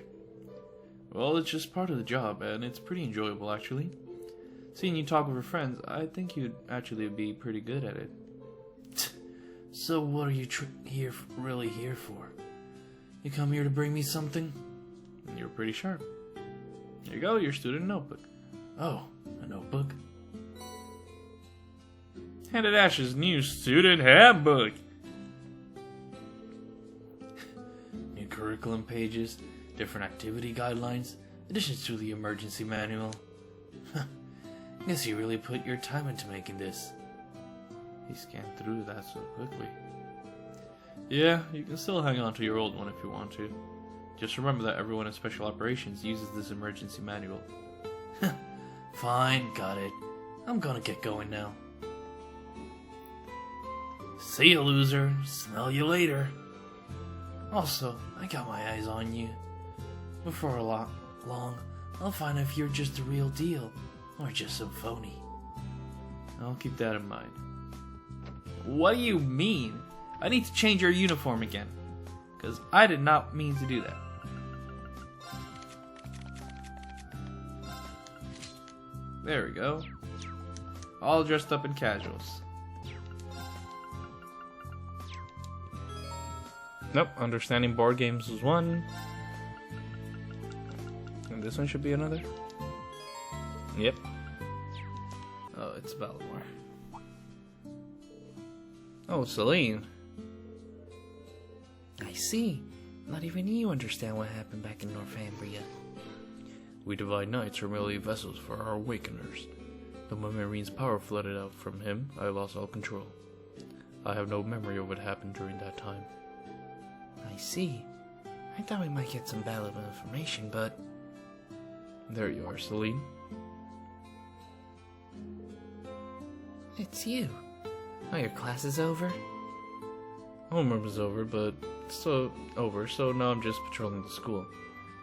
Well, it's just part of the job, and it's pretty enjoyable, actually. Seeing you talk with your friends, I think you'd actually be pretty good at it. So what are you really here for? You come here to bring me something? You're pretty sharp. Here you go, your student notebook. Oh, a notebook. Handed Ash's new student handbook. New curriculum pages, different activity guidelines, additions to the emergency manual. Guess you really put your time into making this. He scanned through that so quickly. Yeah, you can still hang on to your old one if you want to. Just remember that everyone in Special Operations uses this emergency manual. Fine, got it. I'm gonna get going now. See you, loser. Smell you later. Also, I got my eyes on you. Before long, I'll find if you're just the real deal, or just some phony. I'll keep that in mind. What do you mean? I need to change your uniform again. Because I did not mean to do that. There we go. All dressed up in casuals. Nope, understanding board games was one. And this one should be another. Yep. Oh, it's Valimar. Oh, Celine. I see. Not even you understand what happened back in Northumbria. We Divine Knights are merely vessels for our awakeners. The moment Rean's power flooded out from him, I lost all control. I have no memory of what happened during that time. I see. I thought we might get some valuable information, but... There you are, Celine. It's you. Oh, your class is over? Homework was over, but so now I'm just patrolling the school.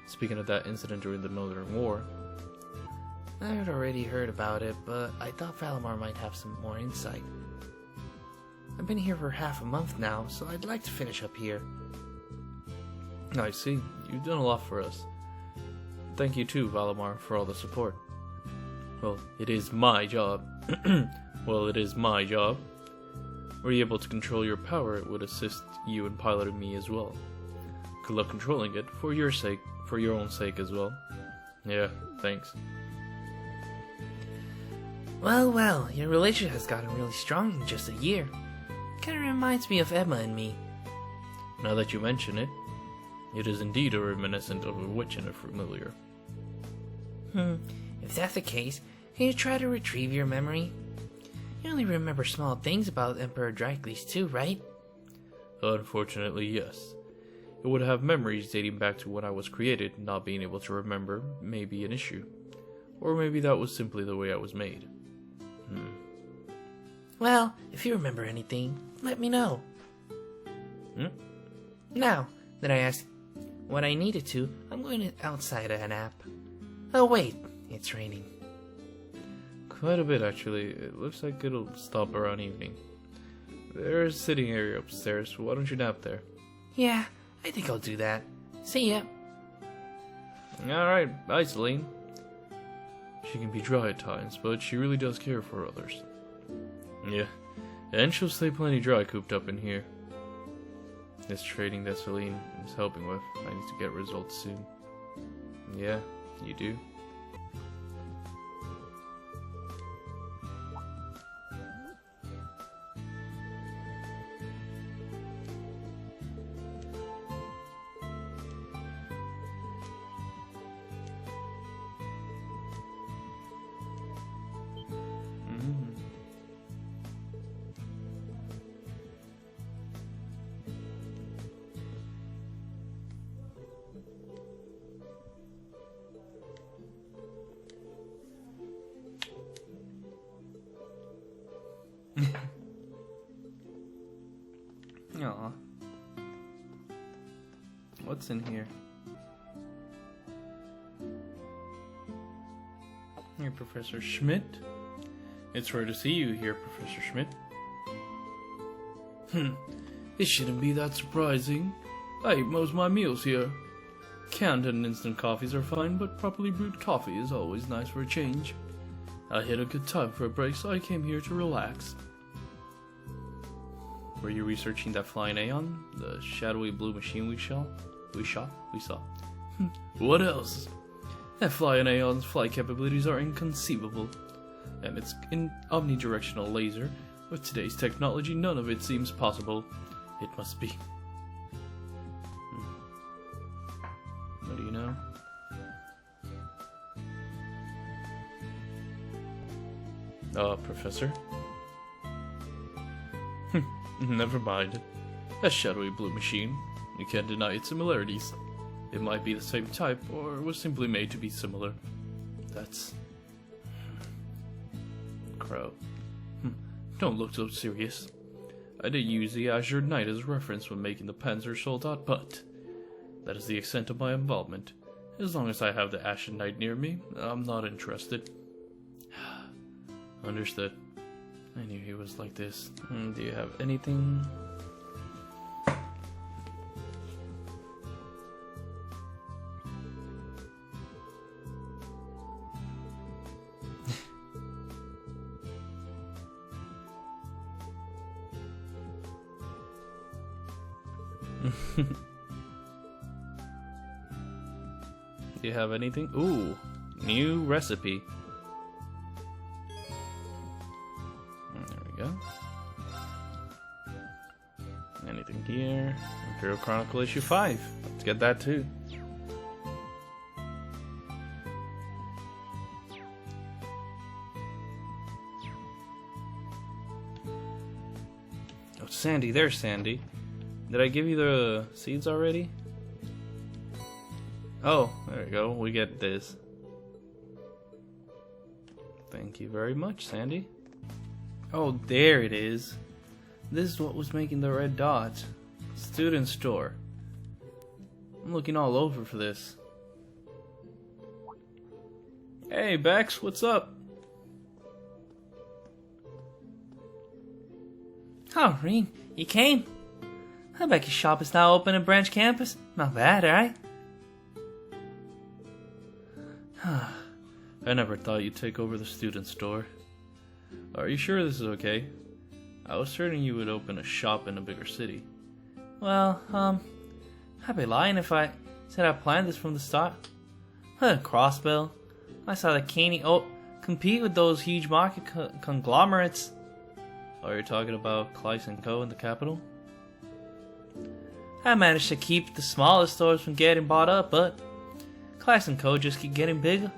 Speaking of that incident during the Northern War, I had already heard about it, but I thought Valimar might have some more insight. I've been here for half a month now, so I'd like to finish up here. I see. You've done a lot for us. Thank you too, Valimar, for all the support. Well, it is my job. Were you able to control your power, it would assist you in piloting me as well. Good luck controlling it, for your own sake as well. Yeah, thanks. Well, your relationship has gotten really strong in just a year. Kinda reminds me of Emma and me. Now that you mention it, it is indeed a reminiscent of a witch and a familiar. If that's the case, can you try to retrieve your memory? You only remember small things about Emperor Dracles too, right? Unfortunately, yes. It would have memories dating back to when I was created. Not being able to remember may be an issue. Or maybe that was simply the way I was made. Well, if you remember anything, let me know. Now that I asked what I needed to, I'm going outside a nap. Oh wait, it's raining. Quite a bit, actually. It looks like it'll stop around evening. There's a sitting area upstairs, so why don't you nap there? Yeah, I think I'll do that. See ya. Alright, bye, Celine. She can be dry at times, but she really does care for others. Yeah, and she'll stay plenty dry cooped up in here. This trading that Celine is helping with, I need to get results soon. Yeah, you do. Aw. What's in here? Hey, Professor Schmidt. It's rare to see you here, Professor Schmidt. It shouldn't be that surprising. I eat most of my meals here. Canned and instant coffees are fine, but properly brewed coffee is always nice for a change. I had a good time for a break, so I came here to relax. Were you researching that flying Aeon? The shadowy blue machine we saw? What else? That flying Aeon's flight capabilities are inconceivable. And its omnidirectional laser, with today's technology, none of it seems possible. It must be. What do you know? Professor? Never mind. A shadowy blue machine. You can't deny its similarities. It might be the same type, or was simply made to be similar. That's... Crow. Don't look so serious. I did use the Azure Knight as a reference when making the Panzer Soldat, but that is the extent of my involvement. As long as I have the Ashen Knight near me, I'm not interested. Understood. I knew he was like this. Do you have anything? Do you have anything? Ooh, new recipe. There we go. Anything here? Imperial Chronicle issue 5. Let's get that too. Oh, Sandy, there's Sandy. Did I give you the seeds already? Oh, there we go. We get this. Thank you very much, Sandy. Oh, there it is. This is what was making the red dots. Student store. I'm looking all over for this. Hey, Bex, what's up? Oh, Rean, you came? I bet your shop is now open at Branch Campus. Not bad, right? I never thought you'd take over the student store. Are you sure this is okay? I was certain you would open a shop in a bigger city. Well, I'd be lying if I said I planned this from the start. Crossbill. I saw the Caney compete with those huge market conglomerates. Oh, you're talking about Class & Co. in the capital? I managed to keep the smallest stores from getting bought up, but Class & Co. just keep getting bigger.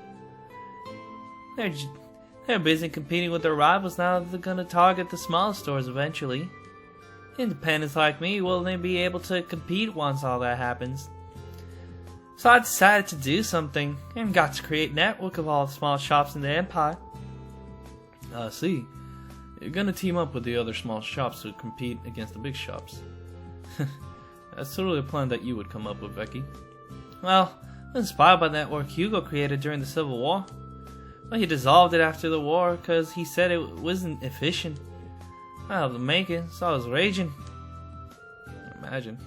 They're busy competing with their rivals now that they're gonna target the smallest stores eventually. Independents like me will then be able to compete once all that happens. So I decided to do something and got to create a network of all the small shops in the empire. I see. You're gonna team up with the other small shops to compete against the big shops. That's totally a plan that you would come up with, Becky. Well, inspired by the network Hugo created during the Civil War. But he dissolved it after the war because he said it wasn't efficient. I helped him make it, so I was raging. Imagine.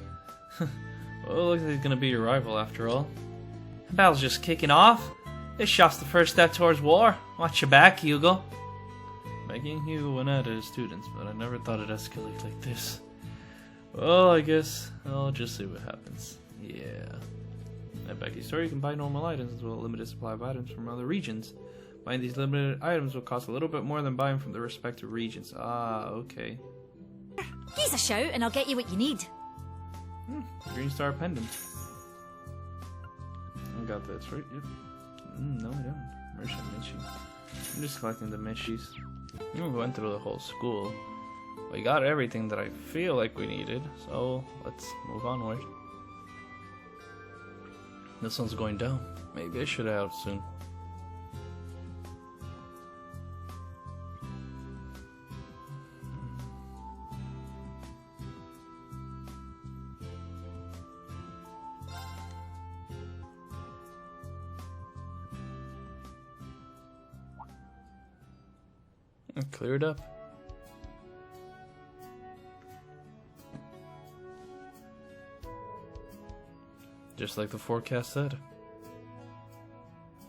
Well, it looks like he's gonna be your rival after all. The battle's just kicking off. This shop's the first step towards war. Watch your back, Hugo. Becky and Hugo went at it as students, but I never thought it'd escalate like this. Well, I guess I'll just see what happens. Yeah. At Becky's store, you can buy normal items as well as a limited supply of items from other regions. Buying these limited items will cost a little bit more than buying from the respective regions. Ah, okay.
Here's a shout and I'll get you what you need.
Green Star Pendant. I got that, right? Yep. No, I don't. Merchant Michi. I'm just collecting the Michis. We went through the whole school. We got everything that I feel like we needed, so let's move onward. The sun's going down. Maybe I should head out soon. It cleared up. Just like the forecast said.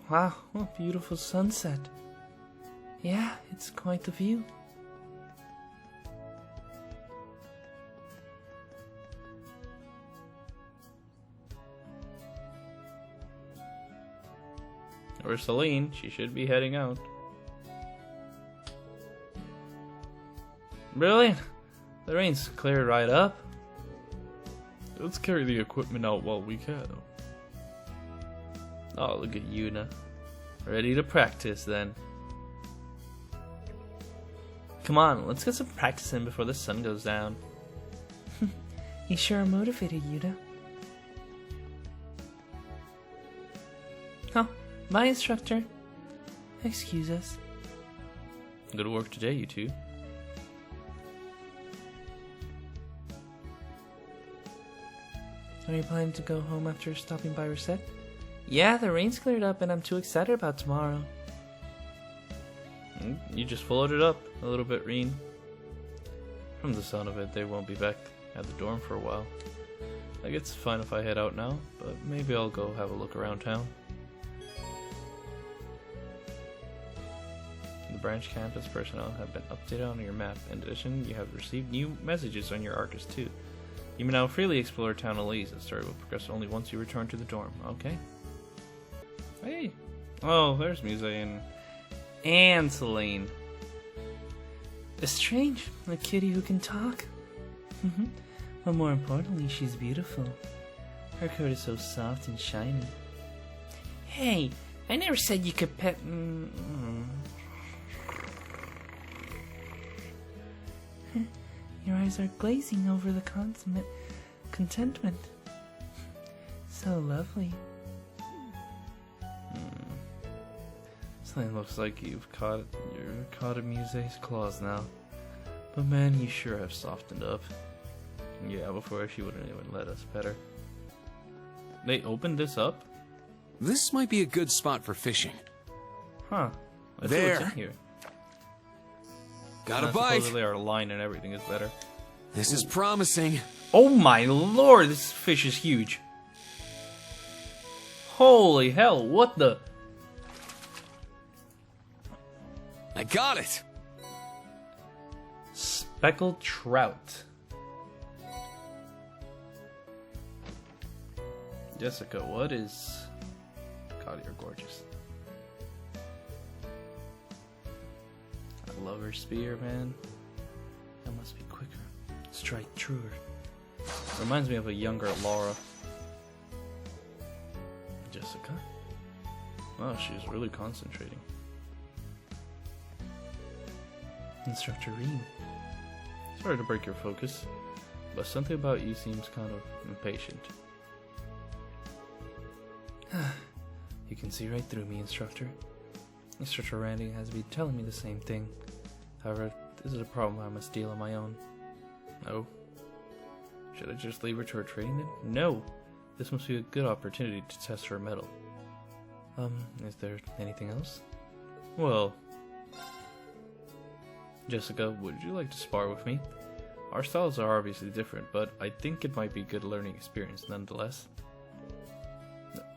Wow, what a beautiful sunset. Yeah, it's quite the view. Or Celine, she should be heading out. Brilliant! The rain's cleared right up. Let's carry the equipment out while we can. Oh, look at Yuna. Ready to practice then. Come on, let's get some practice in before the sun goes down. You sure are motivated, Yuna. Oh, bye, instructor. Excuse us. Good work today, you two. Are you planning to go home after stopping by Reset? Yeah, the rain's cleared up and I'm too excited about tomorrow. You just followed it up a little bit, Rean. From the sound of it, they won't be back at the dorm for a while. I guess it's fine if I head out now, but maybe I'll go have a look around town. The branch campus personnel have been updated on your map. In addition, you have received new messages on your Arcus too. You may now freely explore town alleys. The story will progress only once you return to the dorm. Okay. Hey. Oh, there's Muse and Celine. A strange, a kitty who can talk. But more importantly, she's beautiful. Her coat is so soft and shiny. Hey, I never said you could pet. Your eyes are glazing over the consummate contentment. So lovely. Something looks like you're caught in Muse's claws now. But man, you sure have softened up. Yeah, before she wouldn't even let us pet her. They opened this up?
This might be a good spot for fishing.
Huh. Let's see what's in here.
Got a bite.
Supposedly our line and everything is better.
This is promising.
Oh my lord, this fish is huge. Holy hell, what the?
I got it.
Speckled trout. Jessica, what is... God, you're gorgeous. I love her spear, man. That must be quicker. Strike truer. Reminds me of a younger Laura. Jessica? Oh, she's really concentrating. Instructor Rean. Sorry to break your focus, but something about you seems kind of impatient. You can see right through me, Instructor. Instructor Randy has been telling me the same thing. However, this is a problem I must deal on my own. Oh? Should I just leave her to her training then? No! This must be a good opportunity to test her mettle. Is there anything else? Well... Jessica, would you like to spar with me? Our styles are obviously different, but I think it might be a good learning experience nonetheless.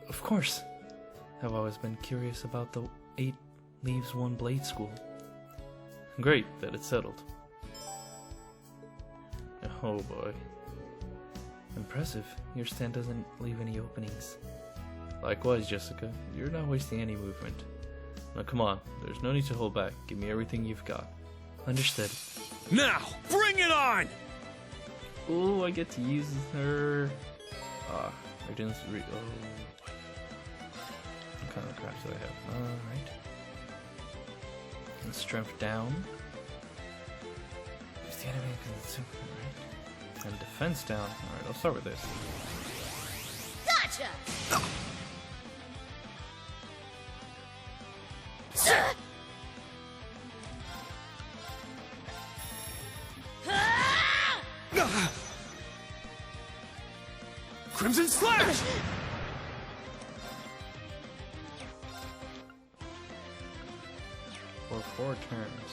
Of course! I've always been curious about the 8 Leaves 1 Blade School. Great that it's settled. Oh boy. Impressive. Your stand doesn't leave any openings. Likewise, Jessica. You're not wasting any movement. Now come on, there's no need to hold back. Give me everything you've got. Understood.
Now, bring it on!
Oh, I get to use her. I didn't read. Oh. What kind of crap do I have? Alright. And strength down. Use the enemy Kitsune, right? And defense down. Alright, I'll start with this.
Gotcha!
Crimson Slash!
For 4 turns.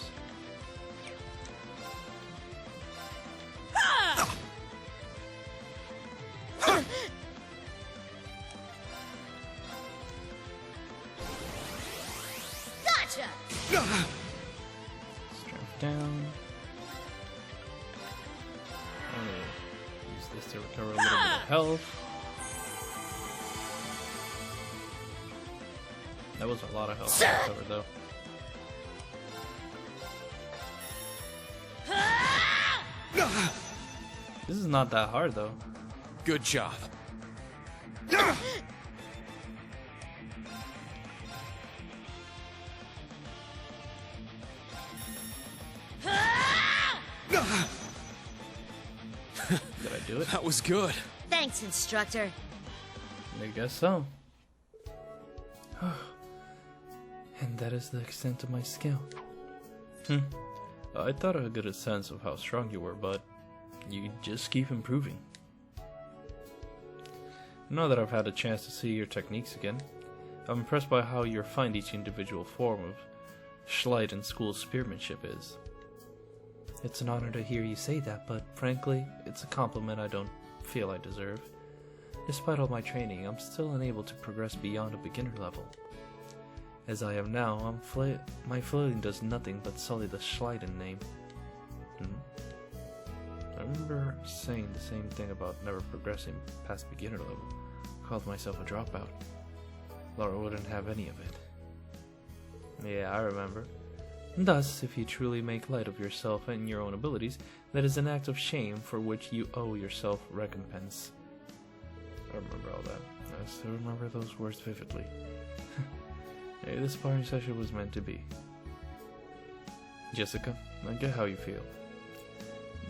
Gotcha!
Strength down. Use this to recover a little bit of health. That was a lot of health I covered, though. This is not that hard, though.
Good job.
Did I do it?
That was good.
Thanks, instructor.
I guess so. And that is the extent of my skill. I thought I got a sense of how strong you were, but you just keep improving. Now that I've had a chance to see your techniques again, I'm impressed by how you refined each individual form of Schleiden school spearmanship is. It's an honor to hear you say that, but frankly, it's a compliment I don't feel I deserve. Despite all my training, I'm still unable to progress beyond a beginner level. As I am now, my flailing does nothing but sully the Schleiden name. I remember saying the same thing about never progressing past beginner level. I called myself a dropout. Laura wouldn't have any of it. Yeah, I remember. Thus, if you truly make light of yourself and your own abilities, that is an act of shame for which you owe yourself recompense. I remember all that. I still remember those words vividly. Maybe this sparring session was meant to be. Jessica, I get how you feel.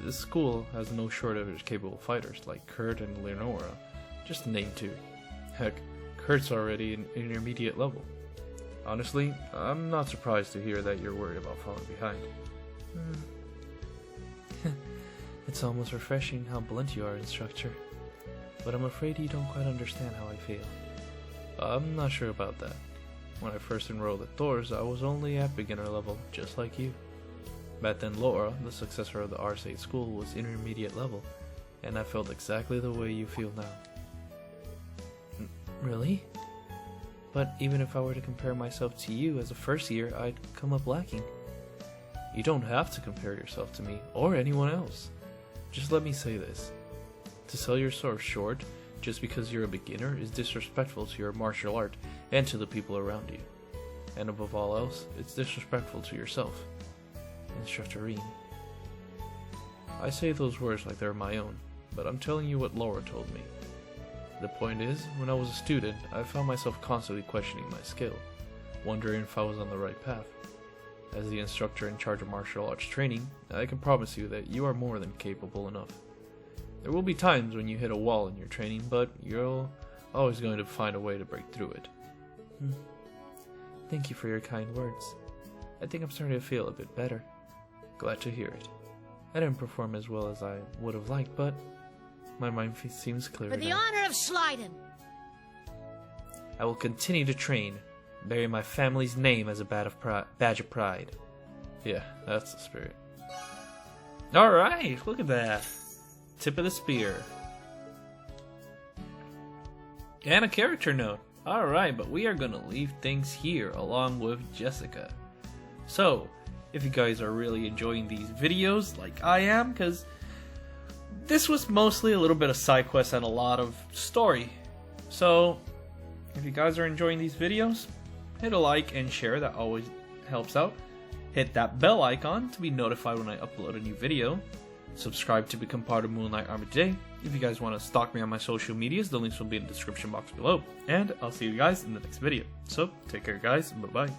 This school has no shortage of capable fighters like Kurt and Leonora, just to name two. Heck, Kurt's already an intermediate level. Honestly, I'm not surprised to hear that you're worried about falling behind. It's almost refreshing how blunt you are, instructor. But I'm afraid you don't quite understand how I feel. I'm not sure about that. When I first enrolled at Thors, I was only at beginner level, just like you. Back then Laura, the successor of the R8 school, was intermediate level, and I felt exactly the way you feel now. Really? But even if I were to compare myself to you as a first year, I'd come up lacking. You don't have to compare yourself to me, or anyone else. Just let me say this. To sell yourself short, just because you're a beginner, is disrespectful to your martial art and to the people around you. And above all else, it's disrespectful to yourself. Instructor Rean. I say those words like they're my own, but I'm telling you what Laura told me. The point is, when I was a student, I found myself constantly questioning my skill, wondering if I was on the right path. As the instructor in charge of martial arts training, I can promise you that you are more than capable enough. There will be times when you hit a wall in your training, but you're always going to find a way to break through it. Thank you for your kind words. I think I'm starting to feel a bit better. Glad to hear it. I didn't perform as well as I would have liked, but my mind seems clearer
For the
now.
honor of Schleiden!
I will continue to train, bearing my family's name as a badge of pride. Yeah, that's the spirit. Alright, look at that. Tip of the spear. And a character note. Alright, but we are going to leave things here along with Jessica. So, if you guys are really enjoying these videos like I am, because this was mostly a little bit of side quest and a lot of story. So, if you guys are enjoying these videos, hit a like and share, that always helps out. Hit that bell icon to be notified when I upload a new video. Subscribe to become part of Moonlight Army today. If you guys want to stalk me on my social medias, the links will be in the description box below. And I'll see you guys in the next video. So, take care guys, bye bye.